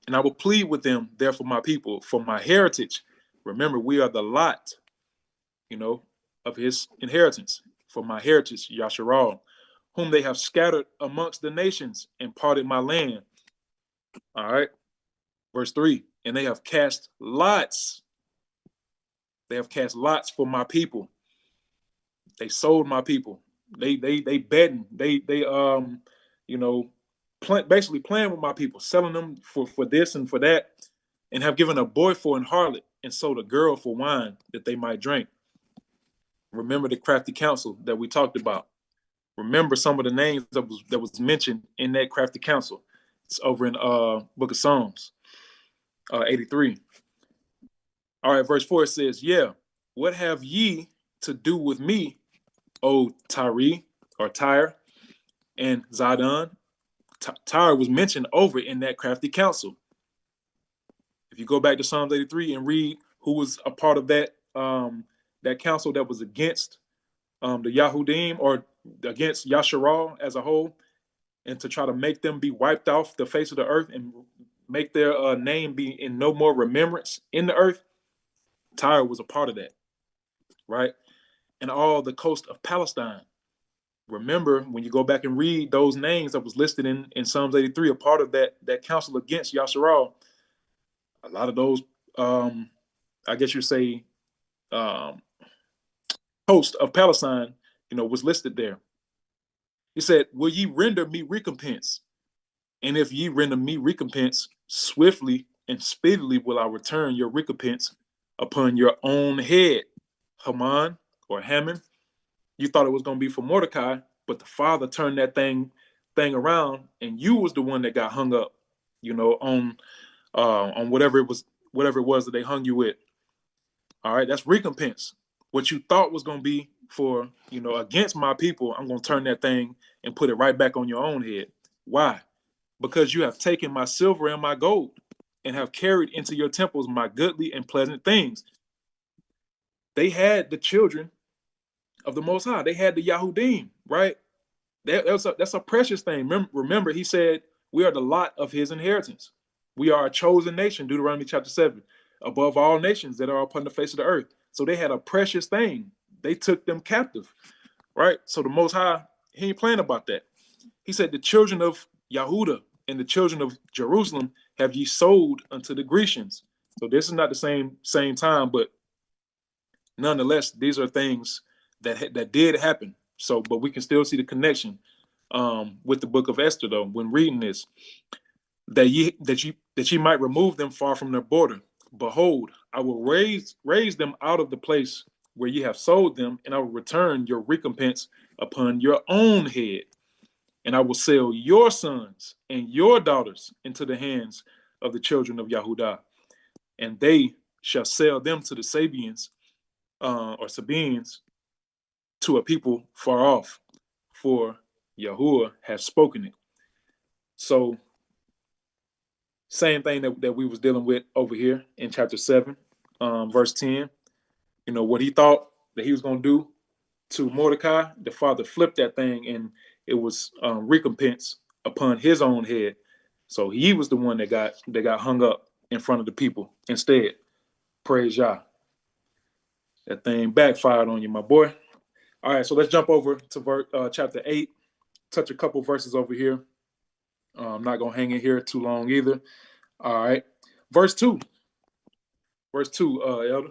And I will plead with them there for my people, for my heritage. Remember, we are the lot, of his inheritance. For my heritage, Yasharal, whom they have scattered amongst the nations and parted my land. All right. Verse 3, and they have cast lots. They have cast lots for my people. They sold my people. They betting. They basically playing with my people, selling them for this and for that, and have given a boy for an harlot and sold a girl for wine that they might drink. Remember the crafty counsel that we talked about. Remember some of the names that was mentioned in that crafty counsel. It's over in Book of Psalms, 83. All right, verse 4 says, yeah, what have ye to do with me, O Tyre or Tyre and Zidon? Tyre was mentioned over in that crafty counsel. If you go back to Psalms 83 and read who was a part of that that council that was against the Yahudim or against Yasharal as a whole, and to try to make them be wiped off the face of the earth and make their name be in no more remembrance in the earth, Tyre was a part of that, right? And all the coast of Palestine. Remember, when you go back and read those names that was listed in Psalms 83, a part of that council against Yasharal, a lot of those, I guess you say, host of Palestine, was listed there. He said, will ye render me recompense? And if ye render me recompense, swiftly and speedily will I return your recompense upon your own head. Haman or Haman, you thought it was going to be for Mordecai, but the father turned that thing around, and you was the one that got hung up, on whatever it was that they hung you with. All right, that's recompense. What you thought was going to be for, against my people, I'm going to turn that thing and put it right back on your own head. Why? Because you have taken my silver and my gold and have carried into your temples my goodly and pleasant things. They had the children of the Most High. They had the Yahudim, right? That's a precious thing. Remember, he said, we are the lot of his inheritance. We are a chosen nation, Deuteronomy chapter 7, above all nations that are upon the face of the earth. So they had a precious thing. They took them captive, right? So the Most High, he ain't playing about that. He said, the children of Yahudah and the children of Jerusalem have ye sold unto the Grecians. So this is not the same time, but nonetheless, these are things that did happen. So, but we can still see the connection with the Book of Esther, though, when reading this, that ye might remove them far from their border. Behold, I will raise them out of the place where ye have sold them, and I will return your recompense upon your own head. And I will sell your sons and your daughters into the hands of the children of Yahudah, and they shall sell them to the Sabians or Sabeans, to a people far off. for Yahuwah have spoken it. So same thing that we was dealing with over here in chapter 7, verse 10. You know, what he thought that he was going to do to Mordecai, the father flipped that thing, and it was recompense upon his own head. So he was the one that got hung up in front of the people instead. Praise Yah. That thing backfired on you, my boy. All right, so let's jump over to chapter 8. Touch a couple verses over here. I'm not going to hang in here too long either. All right. Verse 2. Verse 2, Elder.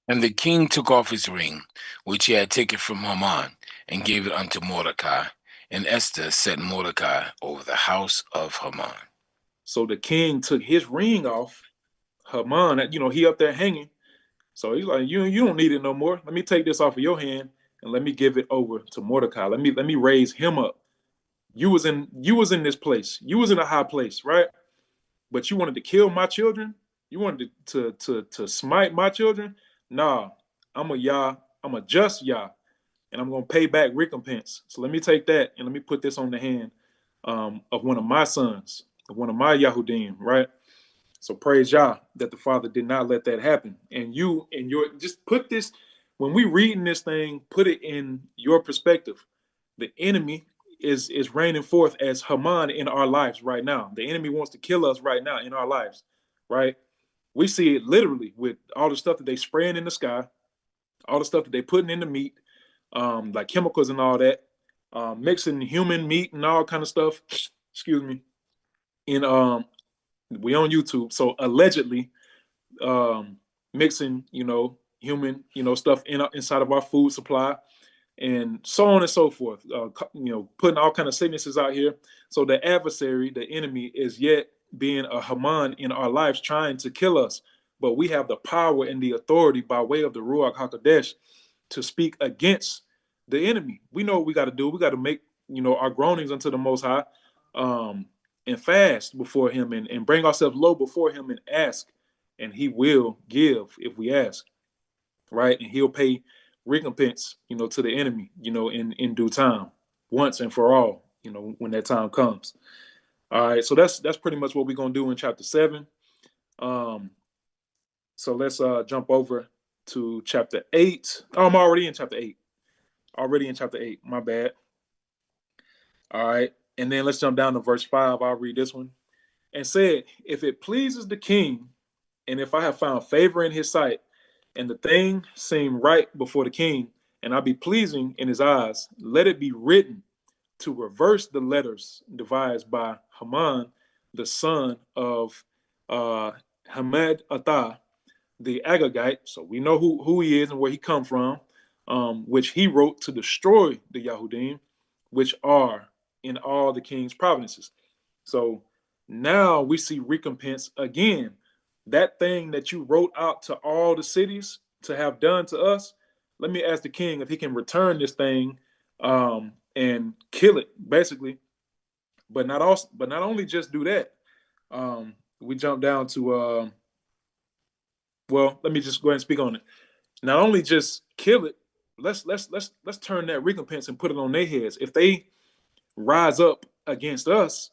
And the king took off his ring, which he had taken from Haman, and gave it unto Mordecai. And Esther set Mordecai over the house of Haman. So the king took his ring off. Haman, you know, he up there hanging. So he's like, you don't need it no more. Let me take this off of your hand and let me give it over to Mordecai. Let me raise him up. You was in this place. You was in a high place, right? But you wanted to kill my children. You wanted to smite my children. Nah, I'm a just Yah, and I'm gonna pay back recompense. So let me take that and let me put this on the hand of one of my sons, of one of my Yahudim, right? So praise Yah that the Father did not let that happen. And you and your just put this, when we reading this thing, put it in your perspective. The enemy is reigning forth as Haman in our lives right now. The enemy wants to kill us right now in our lives, right? We see it literally with all the stuff that they spraying in the sky, all the stuff that they putting in the meat, like chemicals and all that, mixing human meat and all kind of stuff. Excuse me. In we on YouTube, so allegedly mixing, human, stuff inside of our food supply, and so on and so forth. Putting all kind of sicknesses out here. So the adversary, the enemy, is yet being a Haman in our lives, trying to kill us. But we have the power and the authority by way of the Ruach Hakodesh to speak against the enemy. We know what we got to do. We got to make, our groanings unto the Most High, and fast before Him, and bring ourselves low before Him and ask, and He will give if we ask, right? And He'll pay recompense, to the enemy, in due time, once and for all, when that time comes. All right, so that's pretty much what we're gonna do in chapter 7. So let's jump over to chapter 8. Oh, I'm already in chapter 8. My bad. All right, and then let's jump down to verse 5. I'll read this one. And said, if it pleases the king, and if I have found favor in his sight, and the thing seem right before the king, and I be pleasing in his eyes, let it be written to reverse the letters devised by Haman, the son of Hamed Athah, the Agagite. So we know who he is and where he come from, which he wrote to destroy the Yahudim, which are in all the king's provinces. So now we see recompense again. That thing that you wrote out to all the cities to have done to us, let me ask the king if he can return this thing and kill it, basically. But not only just do that. We jump down to well, let me just go ahead and speak on it. Not only just kill it, let's turn that recompense and put it on their heads. If they rise up against us,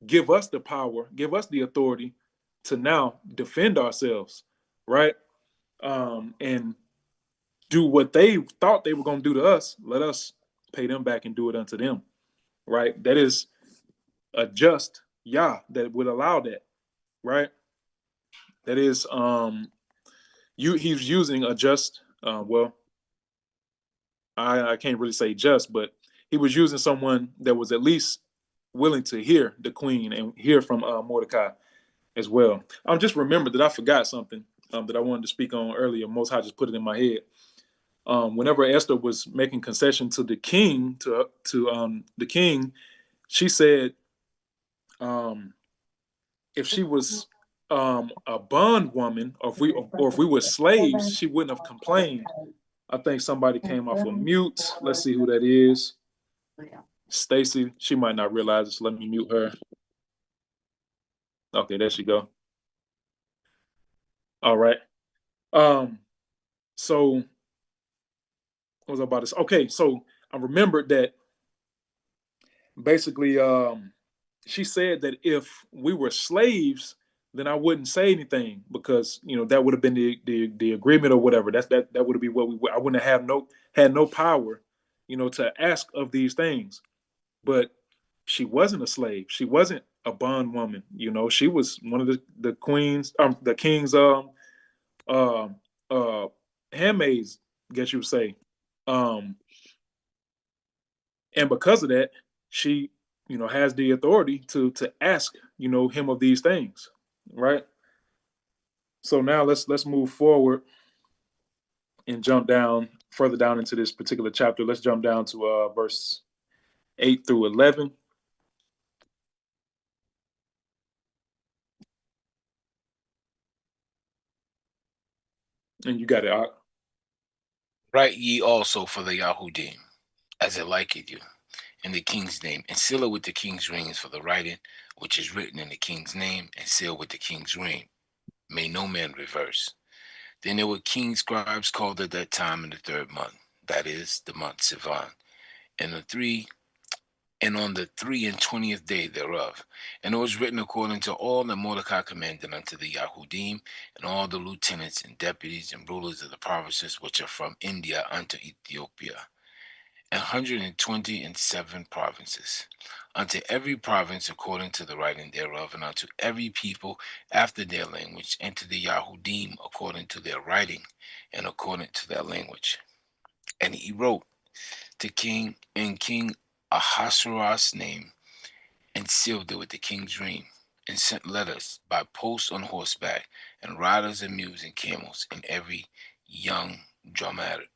give us the power, give us the authority to now defend ourselves, right? And do what they thought they were going to do to us. Let us pay them back and do it unto them, right? That is a just Yah that would allow that, right? That is, he's using a just, well, I can't really say just, but he was using someone that was at least willing to hear the queen and hear from Mordecai as well. I just remembered that I forgot something that I wanted to speak on earlier. Most High just put it in my head. Whenever Esther was making concession to the king, to the king, she said, if she was a bondwoman, or if we were slaves, she wouldn't have complained. I think somebody came off of mute. Let's see who that is. Stacy. She might not realize it, so let me mute her. Okay, there she go. All right. So what was I about to say? Okay, so I remembered that basically she said that if we were slaves, then I wouldn't say anything because that would have been the agreement or whatever. That would be what I wouldn't have had no power, to ask of these things. But she wasn't a slave. She wasn't a bondwoman. She was one of the queens, the king's uh, uh, handmaids, I guess you would say. Um, and because of that, she has the authority to ask him of these things, right? So now let's move forward and jump down further down into this particular chapter. Let's jump down to verse 8 through 11. And you got it. Write ye also for the Yahudim, as it liketh you, in the king's name, and seal it with the king's rings for the writing, which is written in the king's name, and sealed with the king's ring. May no man reverse. Then there were king's scribes called at that time in the 3rd month, that is, the month Sivan, and on the 23rd day thereof. And it was written according to all that Mordecai commanded unto the Yahudim, and all the lieutenants and deputies and rulers of the provinces which are from India unto Ethiopia, 127 provinces, unto every province according to the writing thereof, and unto every people after their language, and to the Yahudim according to their writing, and according to their language. And he wrote to King Ahasuerus' name, and sealed it with the king's ring, and sent letters by post on horseback, and riders and mules and camels, and every young dromedary,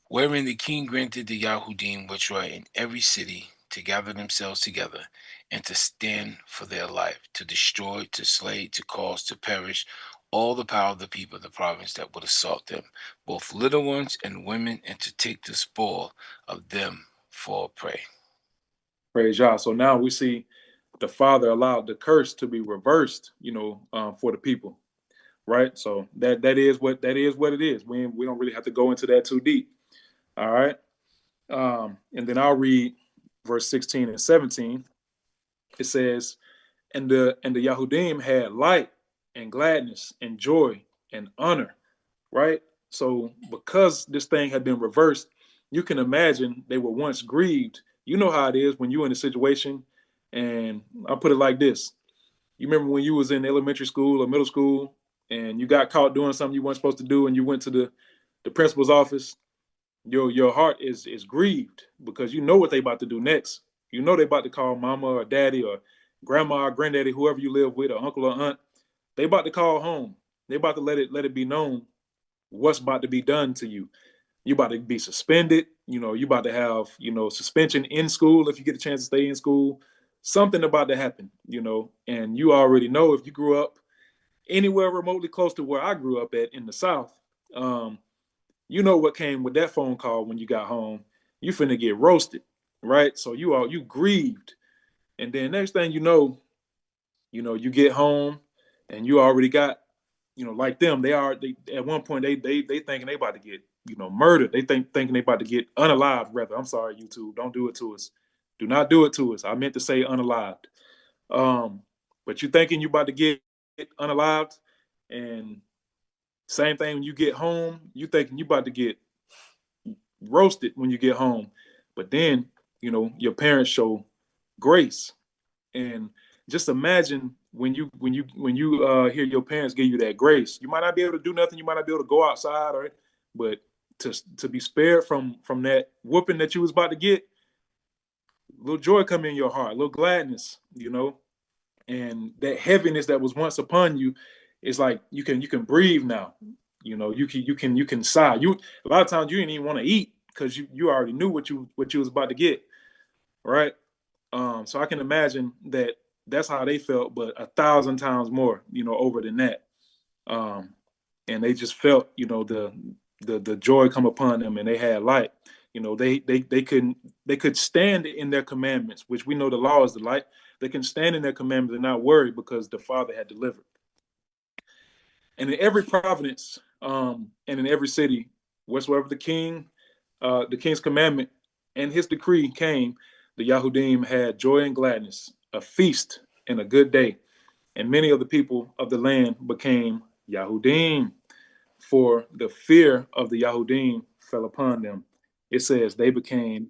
wherein the king granted the Yahudim which were in every city to gather themselves together, and to stand for their life, to destroy, to slay, to cause to perish all the power of the people of the province that would assault them, both little ones and women, and to take the spoil of them for prey. Praise Yah. So now we see the Father allowed the curse to be reversed, for the people, right? So that is what it is. We don't really have to go into that too deep. All right. And then I'll read verse 16 and 17. It says, and the Yahudim had light and gladness and joy and honor, right? So because this thing had been reversed, you can imagine they were once grieved. You know how it is when you're in a situation, and I'll put it like this. You remember when you was in elementary school or middle school and you got caught doing something you weren't supposed to do, and you went to the principal's office. Your heart is grieved because you know what they about to do next. You know they about to call mama or daddy or grandma or granddaddy, whoever you live with, or uncle or aunt. They about to call home. They about to let it be known what's about to be done to you. You about to be suspended. You about to have suspension in school if you get a chance to stay in school. Something about to happen. And you already know if you grew up anywhere remotely close to where I grew up at in the South. You know what came with that phone call when you got home. You finna get roasted, right? So you grieved, and then next thing you get home, and you already got, like them. They at one point they thinking they about to get murdered. They thinking they about to get unalived. Rather, I'm sorry, YouTube, don't do it to us. Do not do it to us. I meant to say unalived. But you thinking you about to get unalived, and same thing when you get home, you thinking you about to get roasted when you get home. But then, your parents show grace. And just imagine when you hear your parents give you that grace. You might not be able to do nothing, you might not be able to go outside, but to be spared from that whooping that you was about to get, little joy come in your heart, little gladness, and that heaviness that was once upon you is like you can breathe now. You can sigh. A lot of times you didn't even want to eat because you already knew what you was about to get, right? So I can imagine that's how they felt, but 1,000 times more, over than that. And they just felt, the joy come upon them, and they had light. They could stand in their commandments, which we know the law is the light. They can stand in their commandments and not worry because the Father had delivered. And in every province, and in every city, whatsoever the king's commandment and his decree came, the Yahudim had joy and gladness, a feast and a good day. And many of the people of the land became Yahudim, for the fear of the Yahudim fell upon them. It says they became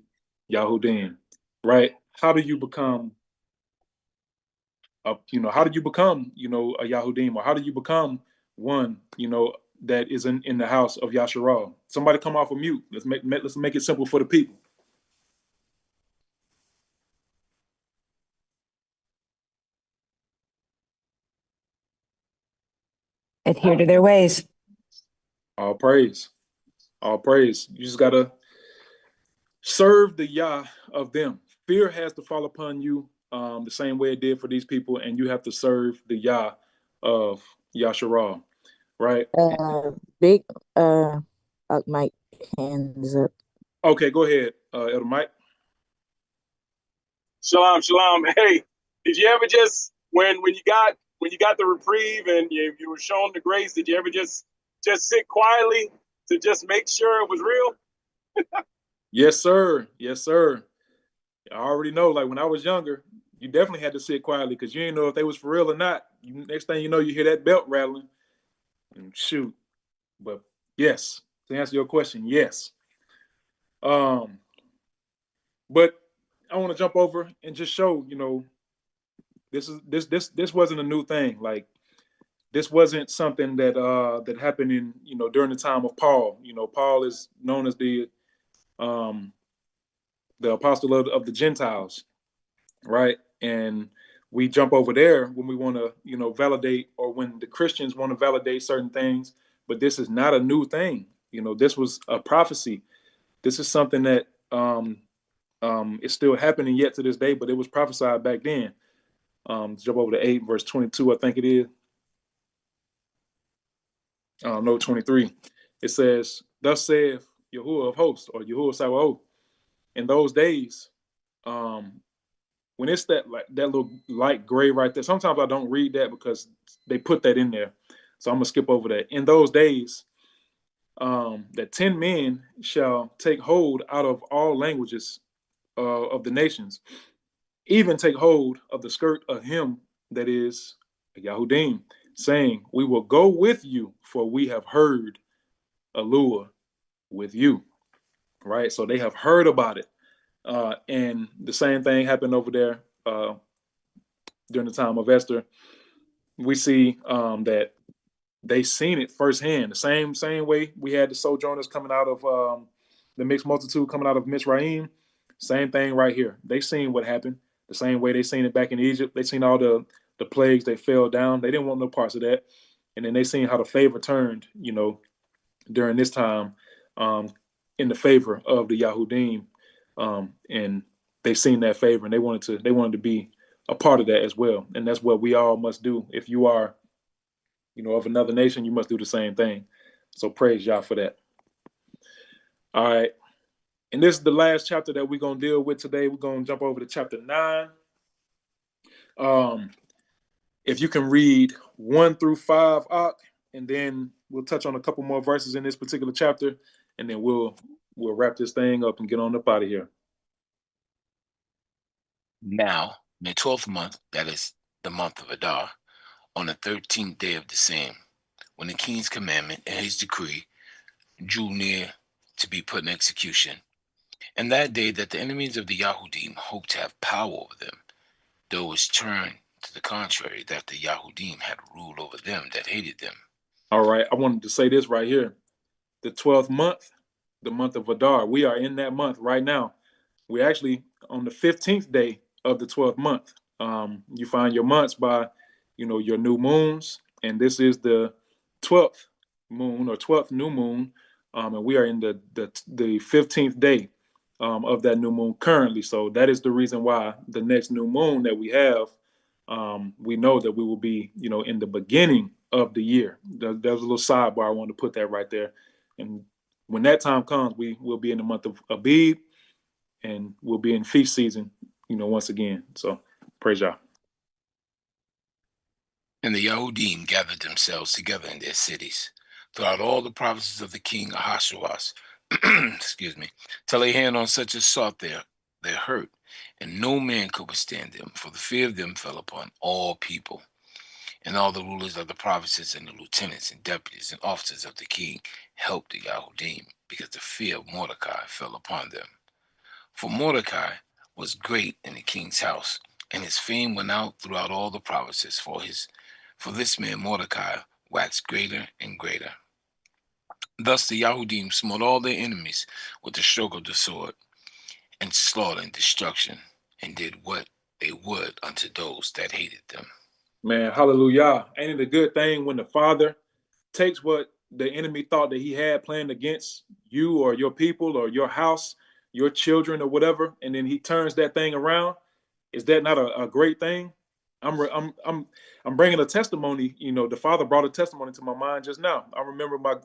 Yahudim, right? How do you become how do you become, a Yahudim, or how do you become one, that is in the house of Yasharal? Somebody come off of mute. Let's make it simple for the people. Adhere to their ways. All praise. All praise. You just gotta serve the Yah of them. Fear has to fall upon you the same way it did for these people, and you have to serve the Yah of Yasharal, right? Big Mike hands up. Okay, go ahead, Elder Mike. Shalom, shalom. Hey, did you ever just when you got the reprieve and you were shown the grace, did you ever just sit quietly to just make sure it was real? Yes, sir. Yes, sir. I already know. Like when I was younger, you definitely had to sit quietly because you didn't know if they was for real or not. Next thing you know, you hear that belt rattling and shoot. But yes, to answer your question, yes. But I want to jump over and just show, this wasn't a new thing. Like this wasn't something that happened in, during the time of Paul. Paul is known as the apostle of the Gentiles, right? And we jump over there when we want to, validate, or when the Christians want to validate certain things. But this is not a new thing. This was a prophecy. This is something that is still happening yet to this day, but it was prophesied back then. Jump over to 8, verse 22, I think it is. No, 23. It says, "Thus saith Yahuwah of hosts," or Yahuwah Sabaoth, "in those days," when it's that little light gray right there. Sometimes I don't read that because they put that in there, so I'm gonna skip over that. "In those days, that 10 men shall take hold out of all languages of the nations, even take hold of the skirt of him that is a Yahudim, saying, we will go with you, for we have heard Alua with you." Right? So they have heard about it. And the same thing happened over there during the time of Esther. We see that they seen it firsthand. The same way we had the sojourners coming out of the mixed multitude coming out of Mizraim. Same thing right here. They seen what happened. The same way they seen it back in Egypt. They seen all the plagues. They fell down. They didn't want no parts of that. And then they seen how the favor turned, during this time in the favor of the Yahudim. And they seen that favor, and they wanted to be a part of that as well. And that's what we all must do. If you are, of another nation, you must do the same thing. So praise Yah for that. All right. And this is the last chapter that we're going to deal with today. We're going to jump over to chapter 9. If you can read 1 through 5, and then we'll touch on a couple more verses in this particular chapter, and then we'll wrap this thing up and get on up out of here. Now, in the 12th month, that is the month of Adar, on the 13th day of the same, when the king's commandment and his decree drew near to be put in execution, and that day that the enemies of the Yahudim hoped to have power over them, though it was turned to the contrary, that the Yahudim had ruled over them that hated them. All right, I wanted to say this right here. The 12th month, the month of Adar, we are in that month right now. We're actually on the 15th day of the 12th month. You find your months by, your new moons, and this is the 12th moon or 12th new moon, and we are in the 15th day of that new moon currently. So that is the reason why the next new moon that we have, we know that we will be, in the beginning of the year. There's a little sidebar I wanted to put that right there, and when that time comes, we will be in the month of Abib, and we'll be in feast season, once again. So praise Yah. And the Yahudim gathered themselves together in their cities throughout all the provinces of the king Ahasuerus, excuse me, till a hand on such as sought their hurt, and no man could withstand them, for the fear of them fell upon all people. And all the rulers of the provinces and the lieutenants and deputies and officers of the king helped the Yahudim, because the fear of Mordecai fell upon them. For Mordecai was great in the king's house, and his fame went out throughout all the provinces. For this man Mordecai waxed greater and greater. Thus the Yahudim smote all their enemies with the stroke of the sword, and slaughter and destruction, and did what they would unto those that hated them. Man, hallelujah. Ain't it a good thing when the Father takes what the enemy thought that he had planned against you or your people or your house, your children or whatever, and then he turns that thing around? Is that not a great thing? I'm bringing a testimony. You know, the Father brought a testimony to my mind just now. I remember my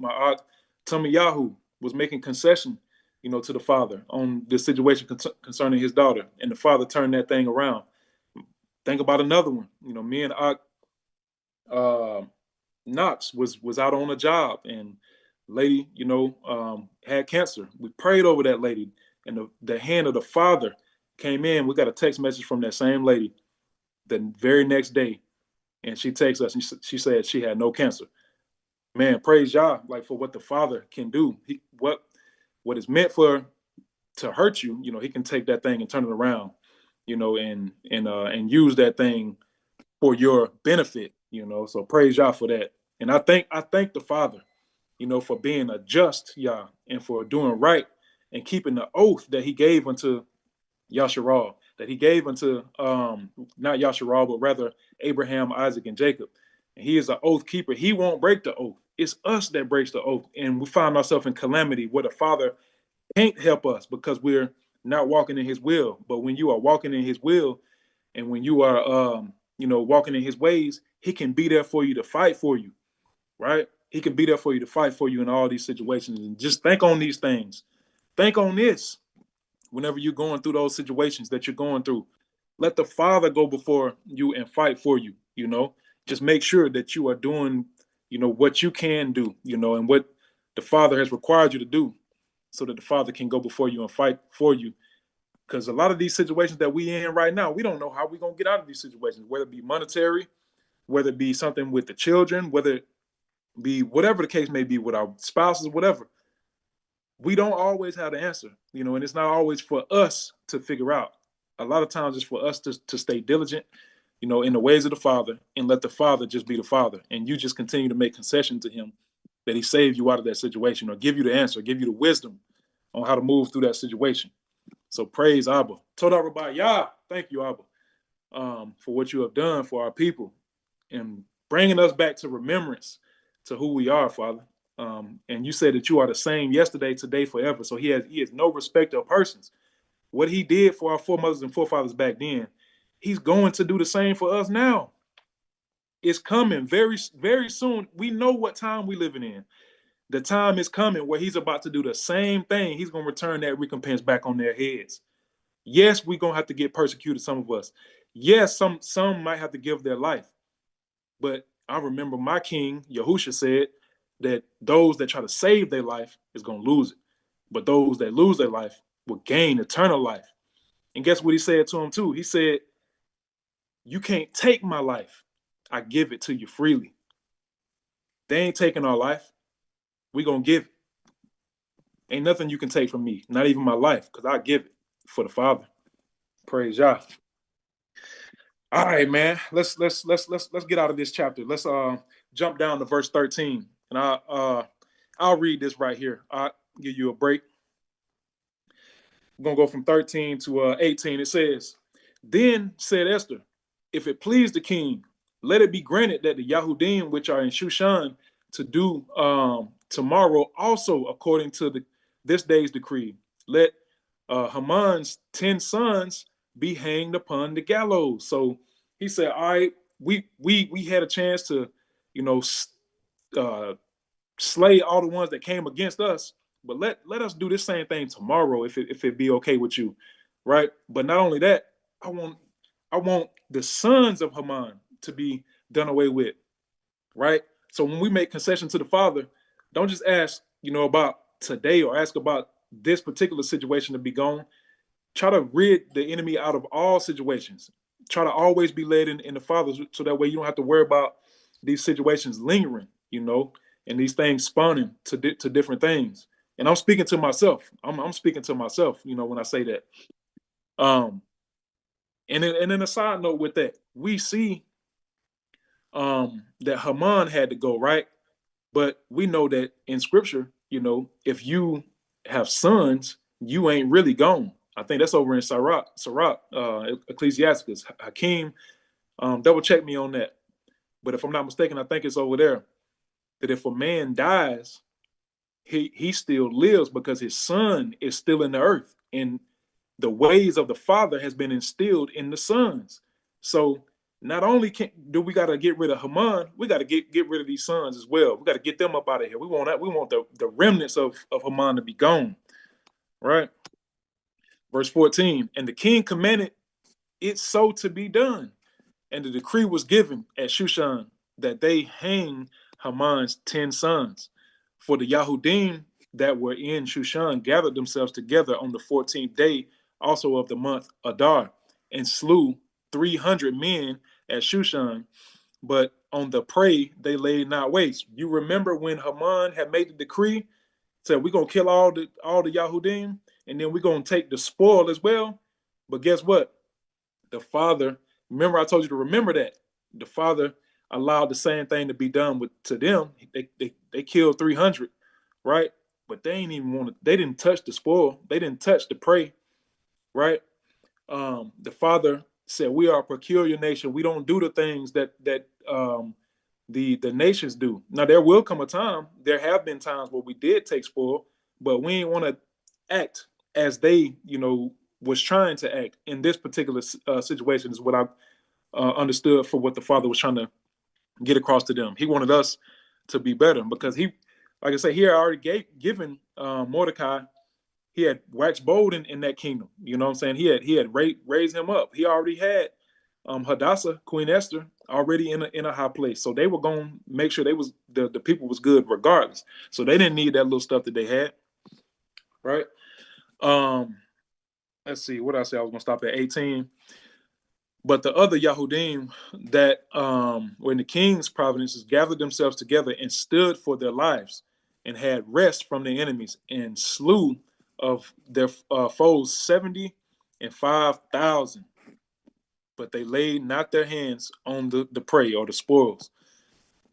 aunt Tamiyahu was making concession, you know, to the Father on this situation concerning his daughter, and the Father turned that thing around. Think about another one. You know, me and Knox was out on a job, and lady, you know, had cancer. We prayed over that lady, and the hand of the Father came in. We got a text message from that same lady the very next day, and she texts us, and she said she had no cancer. Man, praise Yah, like for what the Father can do. What is meant to hurt you, you know, he can take that thing and turn it around, you know, and use that thing for your benefit, you know. So praise Yah for that. And I thank the Father, you know, for being a just Yah and for doing right and keeping the oath that he gave unto Yasharal, that he gave unto not Yasharal, but rather Abraham, Isaac, and Jacob. And he is an oath keeper. He won't break the oath. It's us that breaks the oath. And we find ourselves in calamity where the Father can't help us because we're not walking in his will. But when you are walking in his will, and when you are you know, walking in his ways, he can be there for you to fight for you, right? He can be there for you to fight for you in all these situations. And just think on these things. Think on this whenever you're going through those situations that you're going through. Let the Father go before you and fight for you, you know. Just make sure that you are doing, you know, what you can do, you know, and what the Father has required you to do, so that the Father can go before you and fight for you. Because a lot of these situations that we in right now, we don't know how we're going to get out of these situations, whether it be monetary, whether it be something with the children, whether it be whatever the case may be with our spouses, whatever. We don't always have the answer, you know, and it's not always for us to figure out. A lot of times it's for us to stay diligent, you know, in the ways of the Father, and let the Father just be the Father. And you just continue to make concession to him that he saved you out of that situation, or give you the answer, give you the wisdom on how to move through that situation. So praise Abba. Toda Rabbi Yah. Thank you, Abba, for what you have done for our people and bringing us back to remembrance to who we are, Father. And you said that you are the same yesterday, today, forever. So he is no respecter of persons. What he did for our foremothers and forefathers back then, he's going to do the same for us now. It's coming very, very soon. We know what time we're living in. The time is coming where he's about to do the same thing. He's going to return that recompense back on their heads. Yes, we're going to have to get persecuted, some of us. Yes, some might have to give their life. But I remember my king, Yahusha, said that those that try to save their life is going to lose it. But those that lose their life will gain eternal life. And guess what he said to him too? He said, you can't take my life. I give it to you freely. They ain't taking our life. We're going to give it. Ain't nothing you can take from me, not even my life, because I give it for the Father. Praise Yah. All right, man. Let's get out of this chapter. Let's jump down to verse 13. And I'll read this right here. I'll give you a break. We're gonna go from 13 to 18. It says, then said Esther, if it please the king, let it be granted that the Yahudim which are in Shushan to do tomorrow also according to this day's decree. Let Haman's 10 sons be hanged upon the gallows. So he said, all right, we had a chance to, you know, slay all the ones that came against us, but let us do this same thing tomorrow if it be okay with you, right? But not only that, I want the sons of Haman to be done away with, right? So when we make concession to the Father, don't just ask, about today or ask about this particular situation to be gone. Try to rid the enemy out of all situations. Try to always be led in the Father, so that way you don't have to worry about these situations lingering, and these things spawning to different things. And I'm speaking to myself. I'm speaking to myself, when I say that. And then a side note with that, we see that Haman had to go, right? But we know that in Scripture, if you have sons, you ain't really gone. I think that's over in Sirach, Ecclesiasticus. Hakeem, double check me on that. But if I'm not mistaken, I think it's over there, that if a man dies, he still lives because his son is still in the earth, and the ways of the Father has been instilled in the sons. So not only do we got to get rid of Haman, we got to get rid of these sons as well. We got to get them up out of here. We want the remnants of Haman to be gone, right? Verse 14, and the king commanded it so to be done. And the decree was given at Shushan that they hang Haman's 10 sons. For the Yahudim that were in Shushan gathered themselves together on the 14th day also of the month Adar, and slew 300 men at Shushan. But on the prey they laid not waste. You remember when Haman had made the decree, said we're gonna kill all the Yahudim, and then we're gonna take the spoil as well. But guess what? The Father, remember I told you to remember that. The Father allowed the same thing to be done to them. They killed 300, right? But they didn't touch the spoil. They didn't touch the prey, right? The Father said, we are a peculiar nation. We don't do the things that the nations do. Now, there will come a time, there have been times where we did take spoil, but we ain't want to act as they, was trying to act in this particular situation, is what I understood for what the Father was trying to get across to them. He wanted us to be better because he, like I said, he had already given Mordecai, he had waxed bold in that kingdom. You know what I'm saying? He had raised him up. He already had Hadassah, Queen Esther, already in a high place. So they were going to make sure the people was good regardless. So they didn't need that little stuff that they had, right? Let's see, what I say? I was going to stop at 18. But the other Yahudim that were in the king's provinces gathered themselves together and stood for their lives and had rest from their enemies and slew of their foes 75,000. But they laid not their hands on the prey or the spoils.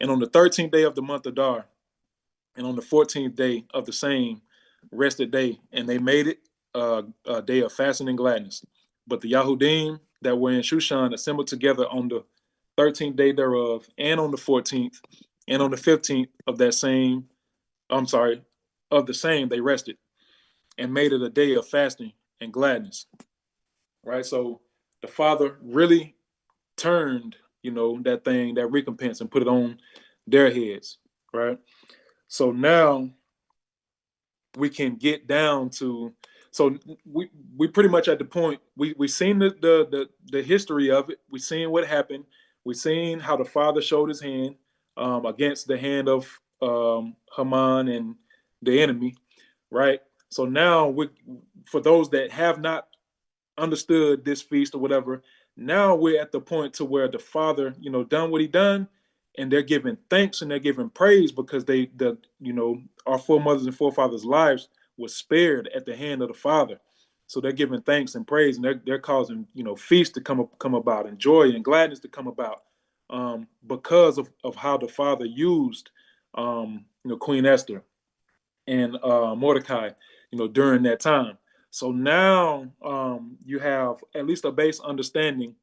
And on the 13th day of the month Adar, and on the 14th day of the same rested day, and they made it a day of fasting and gladness. But the Yahudim that were in Shushan assembled together on the 13th day thereof, and on the 14th, and on the 15th of the same, they rested, and made it a day of fasting and gladness. Right? So the Father really turned, that recompense and put it on their heads, right? So now we can get down to, so we pretty much at the point, we seen the history of it. We seen what happened. We seen how the Father showed his hand against the hand of Haman and the enemy, right? So now for those that have not understood this feast or whatever, now we're at the point to where the Father, done what he done, and they're giving thanks and they're giving praise because our foremothers and forefathers' lives was spared at the hand of the Father. So they're giving thanks and praise, and they're causing, feasts to come about, and joy and gladness to come about, because of how the Father used, Queen Esther and Mordecai, during that time. So now you have at least a base understanding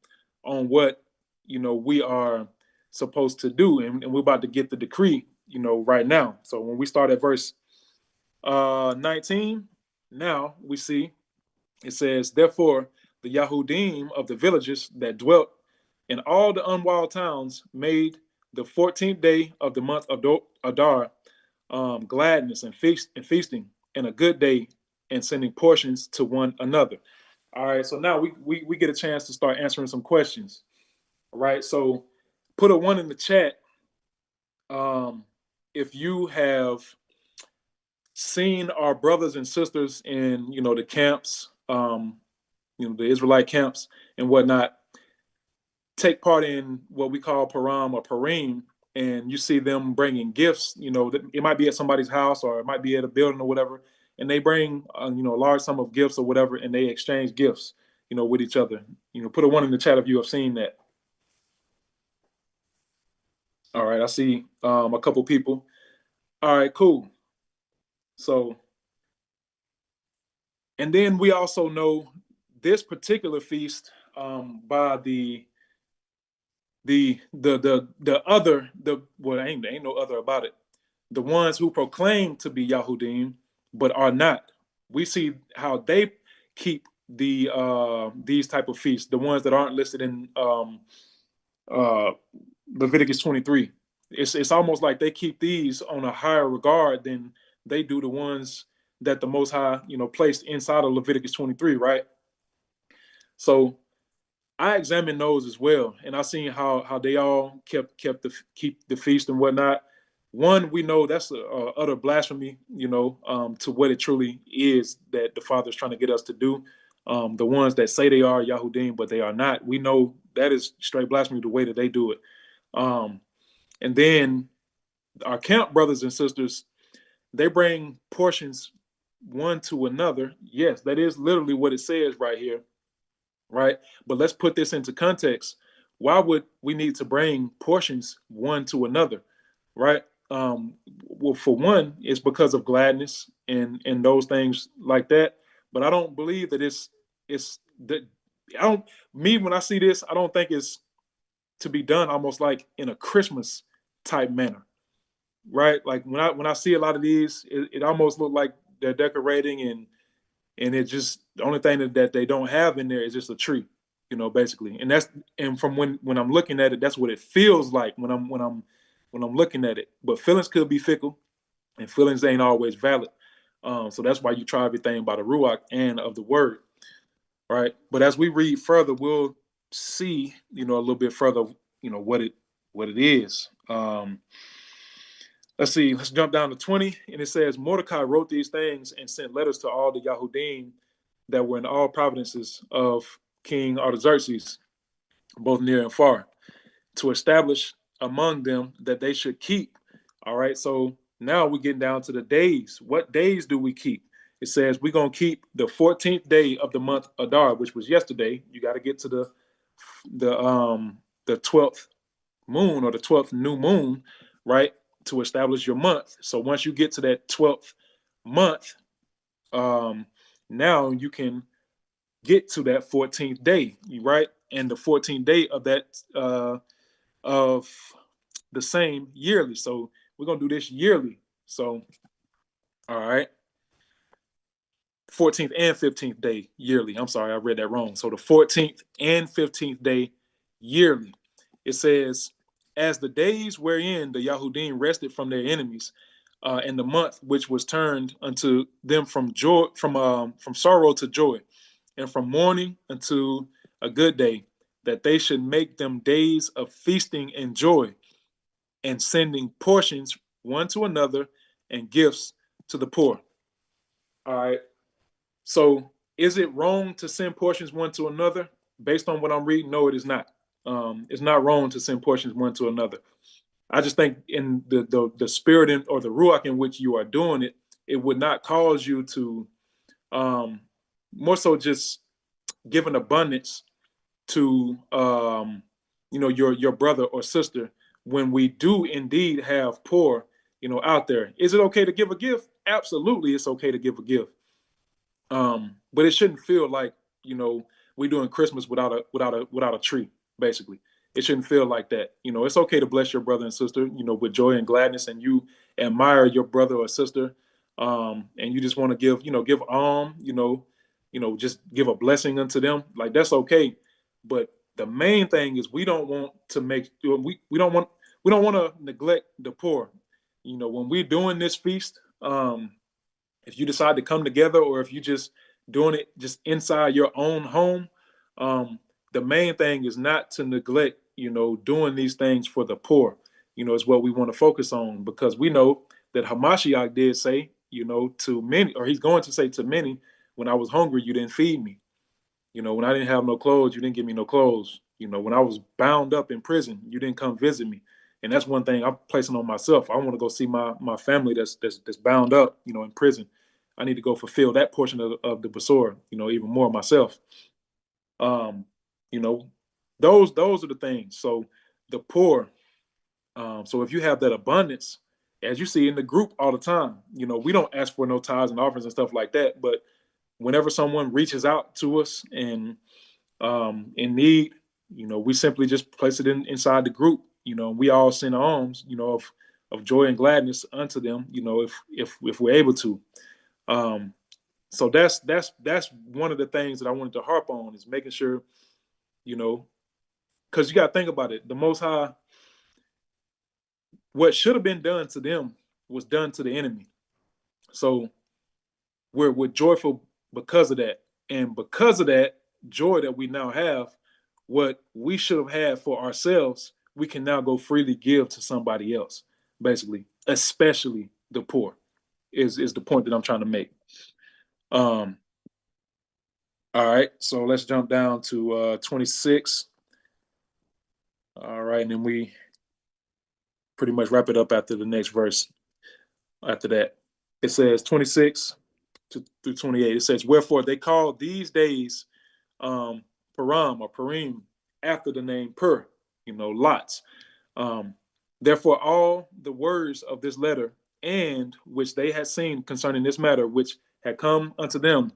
on what, we are supposed to do. And we're about to get the decree, right now. So when we start at verse 19, now we see it says, therefore, the Yahudim of the villages that dwelt in all the unwalled towns made the 14th day of the month of Adar gladness and feasting, and a good day, and sending portions to one another. All right, so now we get a chance to start answering some questions. All right, so put a 1 in the chat if you have seen our brothers and sisters in, the camps, the Israelite camps and whatnot, take part in what we call Purim or Purim, and you see them bringing gifts, it might be at somebody's house or it might be at a building or whatever, and they bring, a large sum of gifts or whatever, and they exchange gifts, with each other. Put a one in the chat if you have seen that. All right, I see a couple people. All right, cool. So, and then we also know this particular feast by the other, well, ain't no other about it. The ones who proclaim to be Yahudim but are not. We see how they keep these type of feasts, the ones that aren't listed in Leviticus 23. It's almost like they keep these on a higher regard than they do the ones that the Most High, placed inside of Leviticus 23, right? So I examined those as well, and I seen how they all keep the feast and whatnot. One, we know that's a utter blasphemy, to what it truly is that the Father is trying to get us to do. The ones that say they are Yahudim, but they are not, we know that is straight blasphemy the way that they do it. And then our camp brothers and sisters, they bring portions one to another. Yes, that is literally what it says right here, right? But let's put this into context. Why would we need to bring portions one to another, right? Well, for one, it's because of gladness and those things like that. But I don't believe that it's that. When I see this, I don't think it's to be done almost like in a Christmas type manner, right? Like when I see a lot of these, it almost look like they're decorating and it just, the only thing that they don't have in there is just a tree, basically. And from when I'm looking at it, that's what it feels like when I'm looking at it. But feelings could be fickle, and feelings ain't always valid. So that's why you try everything by the Ruach and of the Word, right? But as we read further, we'll see, a little bit further, what it is. Let's see. Let's jump down to 20, and it says Mordecai wrote these things and sent letters to all the Yahudim that were in all provinces of King Artaxerxes, both near and far, to establish among them that they should keep. All right. So now we're getting down to the days. What days do we keep? It says we're gonna keep the 14th day of the month Adar, which was yesterday. You got to get to the 12th moon or the 12th new moon, right, to establish your month. So once you get to that 12th month, now you can get to that 14th day, right? And the 14th day of that of the same yearly. So we're gonna do this yearly. So, all right, 14th and 15th day yearly. I'm sorry, I read that wrong. So the 14th and 15th day yearly. It says, as the days wherein the Yahudim rested from their enemies, and the month which was turned unto them from joy, from sorrow to joy, and from mourning unto a good day, that they should make them days of feasting and joy, and sending portions one to another and gifts to the poor. All right. So is it wrong to send portions one to another? Based on what I'm reading, no, it is not. It's not wrong to send portions one to another. I just think in the spirit or the ruach in which you are doing it, it would not cause you to more so just give an abundance to your brother or sister when we do indeed have poor out there. Is it okay to give a gift? Absolutely, it's okay to give a gift. But it shouldn't feel like we're doing Christmas without a tree. Basically, it shouldn't feel like that. It's okay to bless your brother and sister, with joy and gladness, and you admire your brother or sister, and you just want to give just give a blessing unto them. Like, that's okay. But the main thing is we don't want to neglect the poor. When we're doing this feast, if you decide to come together, or if you just doing it just inside your own home, the main thing is not to neglect, doing these things for the poor. is what we want to focus on, because we know that Hamashiach did say, to many, or he's going to say to many, when I was hungry, you didn't feed me. When I didn't have no clothes, you didn't give me no clothes. When I was bound up in prison, you didn't come visit me. And that's one thing I'm placing on myself. I want to go see my family that's bound up, in prison. I need to go fulfill that portion of the Besorah, even more myself. You know, those are the things. So the poor. So if you have that abundance, as you see in the group all the time, we don't ask for no tithes and offerings and stuff like that. But whenever someone reaches out to us and in need, we simply just place it inside the group. We all send alms, of joy and gladness unto them. If we're able to. So that's one of the things that I wanted to harp on, is making sure, because you got to think about it. The Most High, what should have been done to them was done to the enemy. So we're joyful because of that. And because of that joy that we now have, what we should have had for ourselves, we can now go freely give to somebody else, basically, especially the poor, is the point that I'm trying to make. All right, so let's jump down to 26. All right, and then we pretty much wrap it up after the next verse. After that, it says 26 through 28. It says, wherefore they call these days Purim or Purim, after the name Pur, lots. Therefore all the words of this letter, and which they had seen concerning this matter, which had come unto them,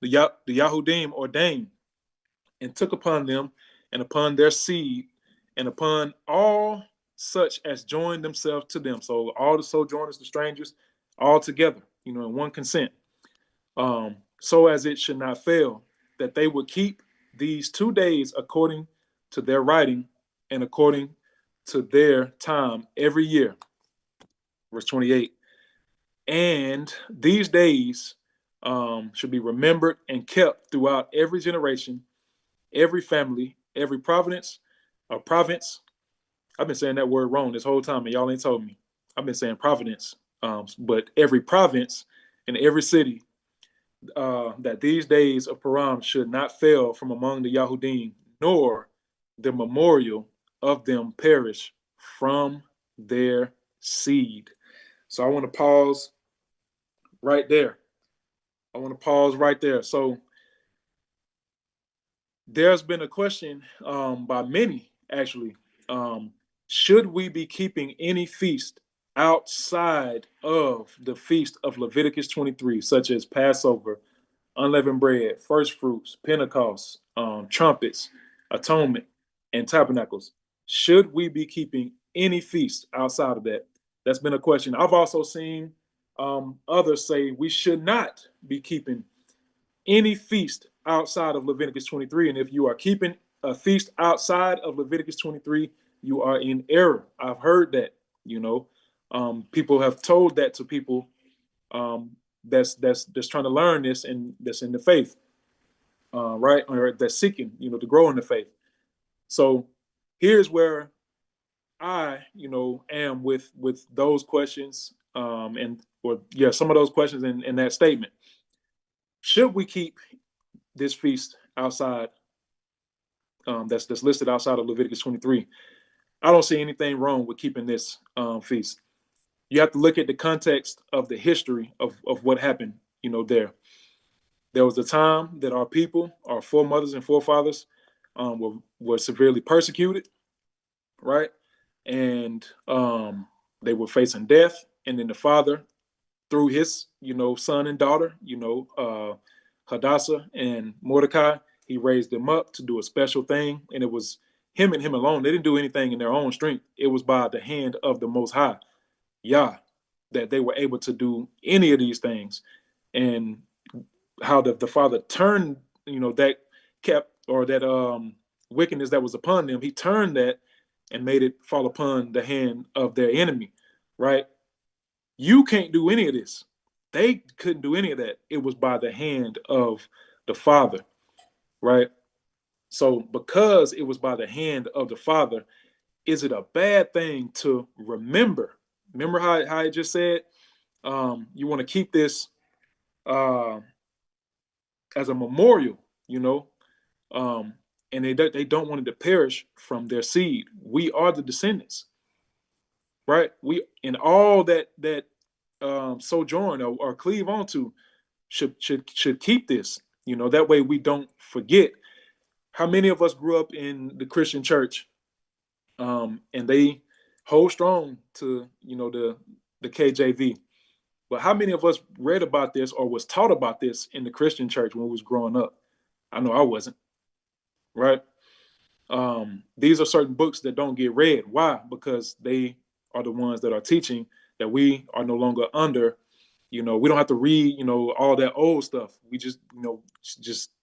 the Yahudim ordained, and took upon them, and upon their seed, and upon all such as joined themselves to them. So all the sojourners, the strangers, all together, in one consent. So as it should not fail, that they would keep these 2 days according to their writing and according to their time every year. Verse 28. And these days should be remembered and kept throughout every generation, every family, every province. I've been saying that word wrong this whole time, and y'all ain't told me. I've been saying providence, but every province and every city, that these days of Purim should not fail from among the Yahudim, nor the memorial of them perish from their seed. So I want to pause right there. So there's been a question by many, actually. Should we be keeping any feast outside of the feast of Leviticus 23, such as Passover, unleavened bread, first fruits, Pentecost, trumpets, atonement, and tabernacles? Should we be keeping any feast outside of that? That's been a question. I've also seen others say we should not be keeping any feast outside of Leviticus 23. And if you are keeping a feast outside of Leviticus 23, you are in error. I've heard that, people have told that to people that's trying to learn this, and that's in the faith, right? Or that's seeking, to grow in the faith. So here's where I, am with those questions, some of those questions in that statement. Should we keep this feast outside, that's listed outside of Leviticus 23? I don't see anything wrong with keeping this feast. You have to look at the context of the history of what happened, there. There was a time that our people, our foremothers and forefathers, were severely persecuted, right? And they were facing death. And then the father, through his, son and daughter, Hadassah and Mordecai, he raised them up to do a special thing. And it was him and him alone. They didn't do anything in their own strength. It was by the hand of the Most High, Yah, that they were able to do any of these things. And how the father turned, that wickedness that was upon them, he turned that and made it fall upon the hand of their enemy, right? You can't do any of this. They couldn't do any of that. It was by the hand of the Father, right? So because it was by the hand of the Father, is it a bad thing to remember? Remember how I just said, you want to keep this as a memorial, and they don't want it to perish from their seed. We are the descendants, right? We and all that sojourn or cleave onto should keep this. That way we don't forget. How many of us grew up in the Christian church, and they hold strong to the KJV, but how many of us read about this or was taught about this in the Christian church when we was growing up? I know I wasn't, right? These are certain books that don't get read. Why? Because they are the ones that are teaching that we are no longer under. We don't have to read, all that old stuff. We just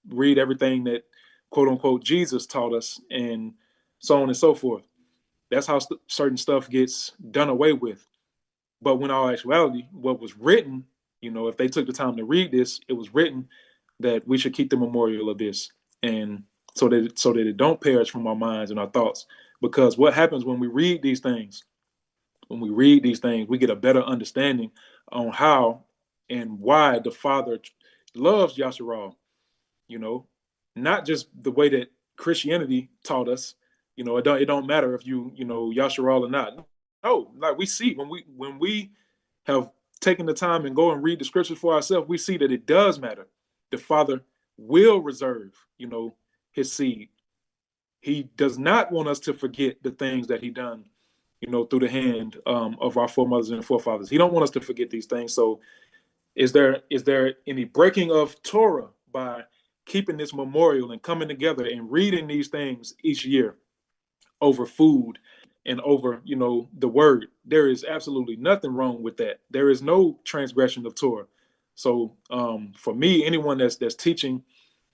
read everything that quote unquote Jesus taught us, and so on and so forth. That's how certain stuff gets done away with. But when all actuality, what was written, if they took the time to read this, it was written that we should keep the memorial of this, and so that it don't perish from our minds and our thoughts. Because what happens when we read these things? When we read these things, we get a better understanding on how and why the Father loves Yasharal. Not just the way that Christianity taught us. It don't matter if you Yasharal or not. No, like we see when we have taken the time and go and read the scriptures for ourselves, we see that it does matter. The Father will reserve, his seed. He does not want us to forget the things that he done, through the hand of our foremothers and forefathers. He don't want us to forget these things. So is there any breaking of Torah by keeping this memorial and coming together and reading these things each year over food and over, the word? There is absolutely nothing wrong with that. There is no transgression of Torah. So for me, anyone that's teaching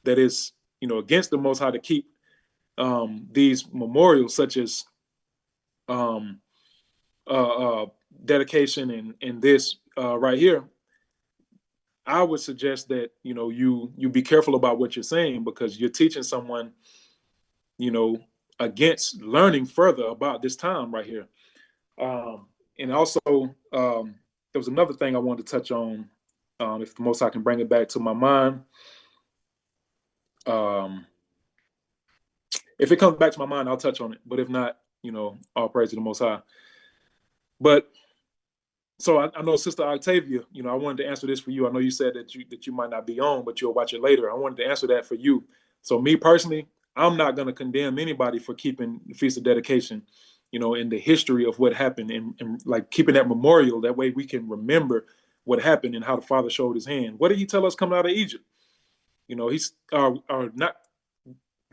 that is, against the Most High to keep these memorials, such as dedication and this right here, I would suggest that you be careful about what you're saying, because you're teaching someone against learning further about this time right here. And also there was another thing I wanted to touch on, if the Most High can bring it back to my mind. If it comes back to my mind, I'll touch on it. But if not, all praise to the Most High. But so I know Sister Octavia, I wanted to answer this for you. I know you said that you might not be on, but you'll watch it later. I wanted to answer that for you. So me personally, I'm not going to condemn anybody for keeping the Feast of Dedication, in the history of what happened, and like keeping that memorial. That way we can remember what happened and how the Father showed his hand. What did he tell us coming out of Egypt? He's not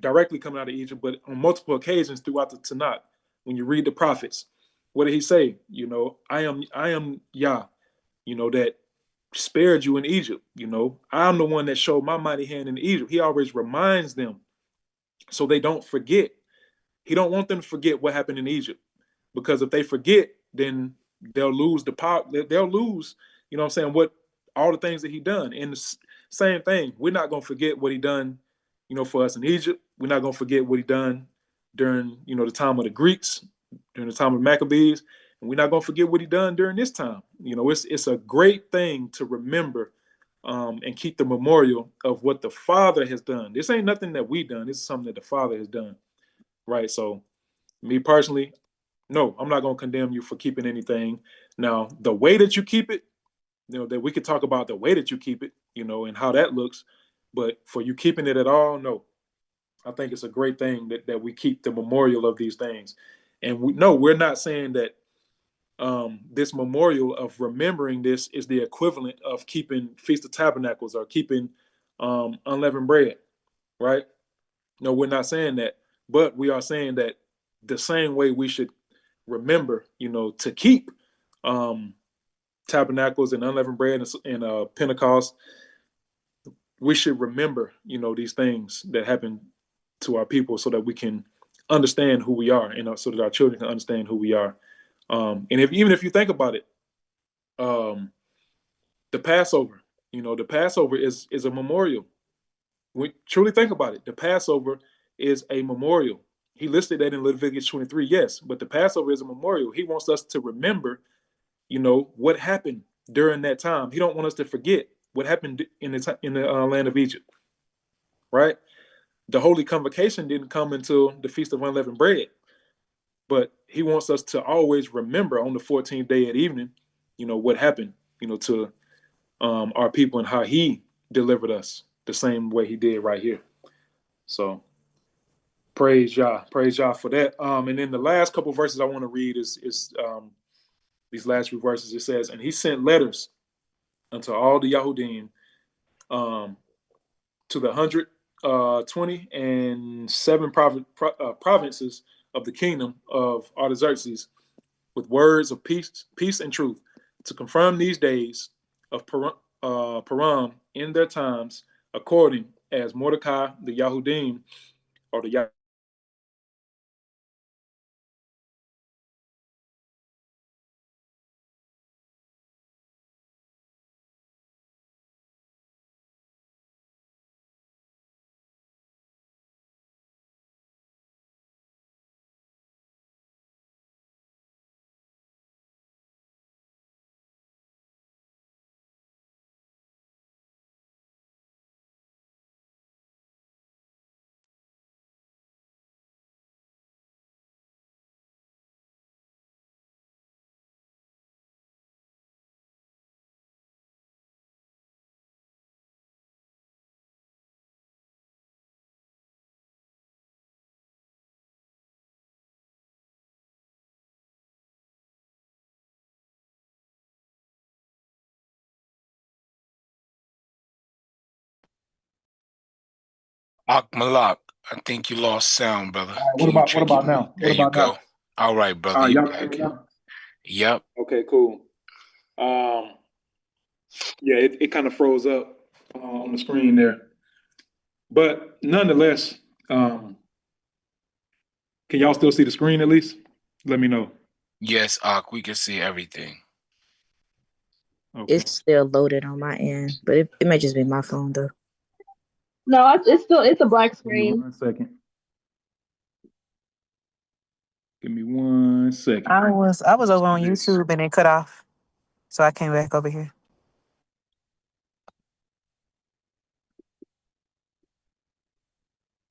directly coming out of Egypt, but on multiple occasions throughout the Tanakh. When you read the prophets, what did he say? I am Yah, that spared you in Egypt. I'm the one that showed my mighty hand in Egypt. He always reminds them so they don't forget. He don't want them to forget what happened in Egypt, because if they forget, then they'll lose the power. They'll lose, what all the things that he done. And the same thing, we're not going to forget what he done, for us in Egypt. We're not going to forget what he done during, the time of the Greeks, during the time of Maccabees. And we're not going to forget what he done during this time. It's a great thing to remember and keep the memorial of what the Father has done. This ain't nothing that we done. This is something that the Father has done. Right. So me personally, no, I'm not going to condemn you for keeping anything. Now, the way that you keep it, that we could talk about the way that you keep it, and how that looks. But for you keeping it at all, no. I think it's a great thing that we keep the memorial of these things. And we're not saying that this memorial of remembering this is the equivalent of keeping Feast of Tabernacles or keeping unleavened bread, right? No, we're not saying that. But we are saying that the same way we should remember, to keep tabernacles and unleavened bread and Pentecost, we should remember, these things that happen to our people, so that we can understand who we are, so that our children can understand who we are. And even if you think about it, the Passover, the Passover is a memorial. We truly think about it. The Passover is a memorial. He listed that in Leviticus 23, yes. But the Passover is a memorial. He wants us to remember, what happened during that time. He don't want us to forget what happened in the land of Egypt, right? The Holy Convocation didn't come until the Feast of Unleavened Bread, but he wants us to always remember on the 14th day at evening, what happened, to our people and how he delivered us the same way he did right here. So praise Yah for that. And then the last couple verses I want to read is these last few verses. It says, and he sent letters unto all the Yahudim, to the 127 provinces of the kingdom of Artaxerxes, with words of peace and truth, to confirm these days of Purim in their times, according as Mordecai the Yahudim, or the Malak, I think you lost sound, brother. What Can you about check it? now? There you go. All right, brother. All right, You y'all can hear back. me now? Yep. Okay, cool. Yeah, it kind of froze up on the screen there. But nonetheless, can y'all still see the screen at least? Let me know. Yes, we can see everything. Okay. It's still loaded on my end, but it may just be my phone though. No, it's a black Give me screen. 1 second. Give me 1 second. I was over on YouTube and it cut off. So I came back over here.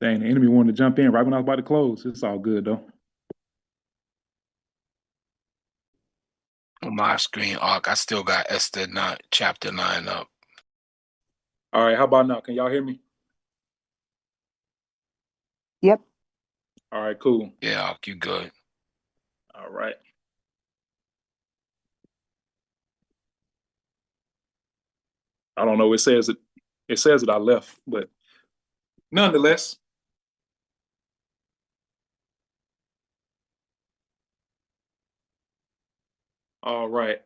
Dang, the enemy wanted to jump in right when I was about to close. It's all good though. On my screen, I still got Esther 9, chapter 9 up. All right, how about now? Can y'all hear me? Yep. All right, cool. Yeah, you good. All right. I don't know. It says that I left, but nonetheless. All right.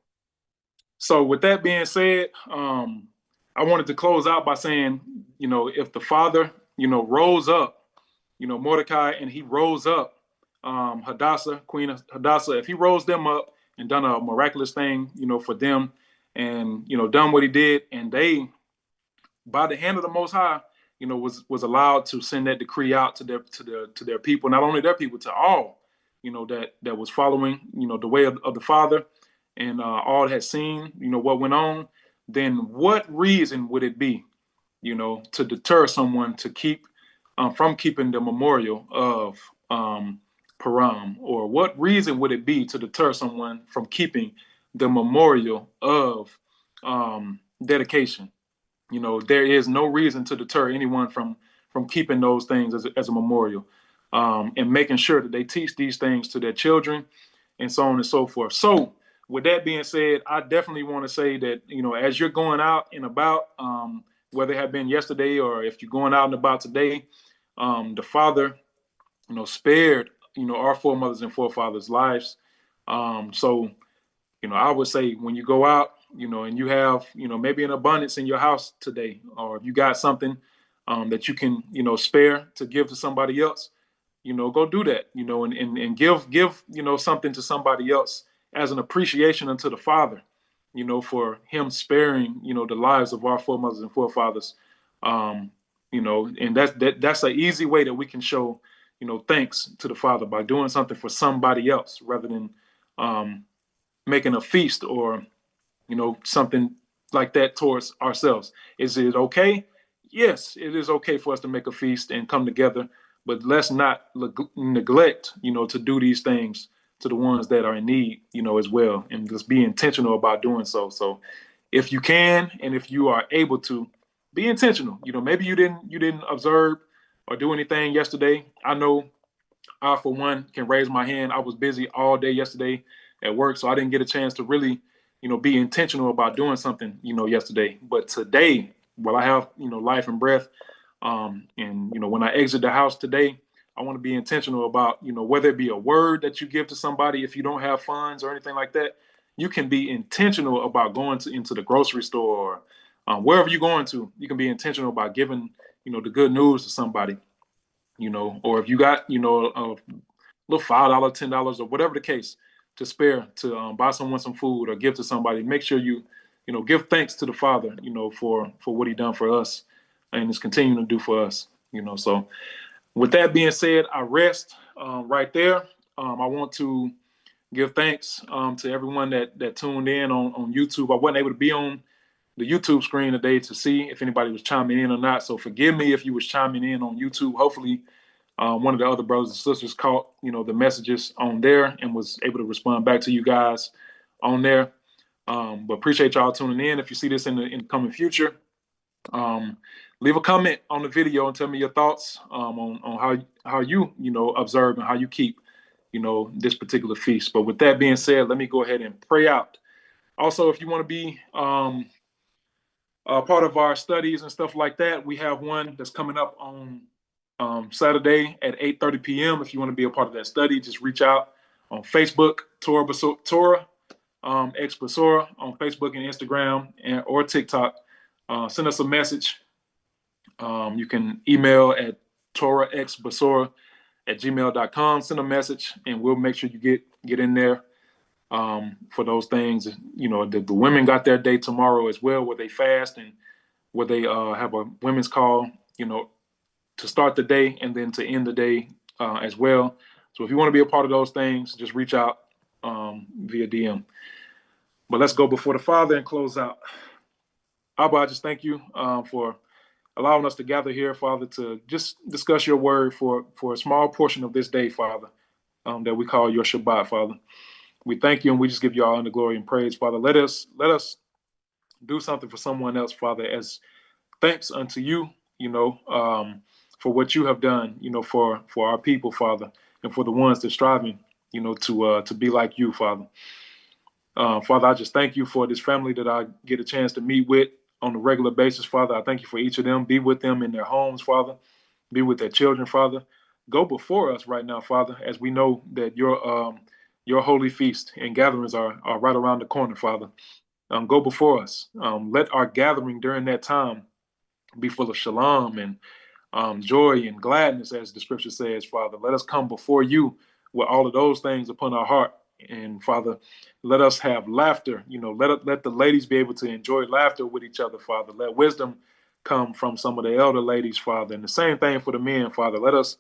So with that being said, I wanted to close out by saying, if the father, rose up, Mordecai, and he rose up, Hadassah, Queen Hadassah, if he rose them up and done a miraculous thing, for them, and done what he did, and they, by the hand of the Most High, was allowed to send that decree out to their people, not only their people, to all, that was following, the way of the Father, and all had seen, what went on. Then what reason would it be, to deter someone to keep from keeping the memorial of Purim, or what reason would it be to deter someone from keeping the memorial of dedication? There is no reason to deter anyone from keeping those things as a memorial, and making sure that they teach these things to their children, and so on and so forth. So, with that being said, I definitely want to say that as you're going out and about, whether it have been yesterday or if you're going out and about today, the Father, spared our foremothers and forefathers' lives. So, I would say when you go out, and you have, maybe an abundance in your house today, or if you got something that you can, spare to give to somebody else, go do that, and give, something to somebody else as an appreciation unto the Father, for him sparing, the lives of our foremothers and forefathers. And that's an easy way that we can show, thanks to the Father by doing something for somebody else rather than making a feast or, something like that towards ourselves. Is it okay? Yes, it is okay for us to make a feast and come together, but let's not neglect, to do these things to the ones that are in need, as well, and just be intentional about doing so. So if you can, and if you are able to, be intentional. Maybe you didn't observe or do anything yesterday. I know I, for one, can raise my hand. I was busy all day yesterday at work, so I didn't get a chance to really, be intentional about doing something, yesterday. But today, while I have, life and breath, and when I exit the house today, I want to be intentional about, whether it be a word that you give to somebody if you don't have funds or anything like that. You can be intentional about going into the grocery store or wherever you're going to. You can be intentional about giving, the good news to somebody. Or if you got, a little $5, $10, or whatever the case to spare to buy someone some food or give to somebody, make sure you, give thanks to the Father, for what he done for us and is continuing to do for us, So with that being said, I rest right there. I want to give thanks to everyone that tuned in on YouTube. I wasn't able to be on the YouTube screen today to see if anybody was chiming in or not. So forgive me if you was chiming in on YouTube. Hopefully one of the other brothers and sisters caught, the messages on there and was able to respond back to you guys on there. But appreciate y'all tuning in. If you see this in the coming future, leave a comment on the video and tell me your thoughts on how you observe and how you keep this particular feast. But with that being said, let me go ahead and pray out. Also, if you want to be part of our studies and stuff like that, we have one that's coming up on Saturday at 8:30 p.m. If you want to be a part of that study, just reach out on Facebook, Torah X Besorah on Facebook and Instagram or TikTok. Send us a message. You can email at torahxbesorah@gmail.com. Send a message, and we'll make sure you get in there for those things. The women got their day tomorrow as well, where they fast and where they have a women's call, to start the day and then to end the day as well. So if you want to be a part of those things, just reach out via DM. But let's go before the Father and close out. Abba, I just thank you for allowing us to gather here, Father, to just discuss your word for a small portion of this day, Father, that we call your Shabbat, Father. We thank you and we just give you all the glory and praise, Father. Let us do something for someone else, Father, as thanks unto you, for what you have done, for our people, Father, and for the ones that are striving, to be like you, Father. Father, I just thank you for this family that I get a chance to meet with on a regular basis, Father. I thank you for each of them. Be with them in their homes, Father. Be with their children, Father. Go before us right now, Father, as we know that your holy feast and gatherings are right around the corner, Father. Go before us. Let our gathering during that time be full of shalom and joy and gladness, as the scripture says, Father. Let us come before you with all of those things upon our heart. And Father, let us have laughter. Let the ladies be able to enjoy laughter with each other, Father. Let wisdom come from some of the elder ladies, Father. And the same thing for the men, Father. Let us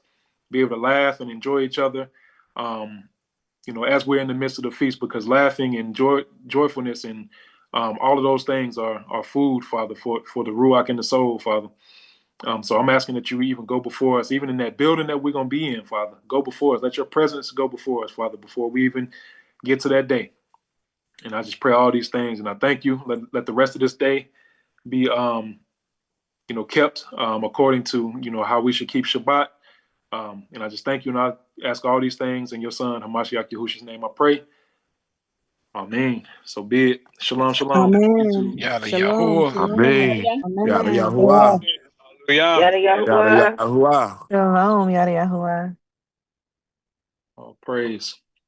be able to laugh and enjoy each other, as we're in the midst of the feast, because laughing and joyfulness and all of those things are food, Father, for the ruach and the soul, Father. So I'm asking that you even go before us, even in that building that we're going to be in, Father. Go before us. Let your presence go before us, Father, before we even get to that day. And I just pray all these things, and I thank you. Let the rest of this day be, kept according to, how we should keep Shabbat. And I just thank you, and I ask all these things in your Son, Hamashiach Yahushua's name, I pray. Amen. So be it. Shalom, shalom. Amen. Yada Shalom. Yahuwah. Shalom. Amen. Yada Amen. Yahuwah. Hallelujah. Yada Yada Yahuwah. Yahuwah. Shalom, yada yahuwah. Praise.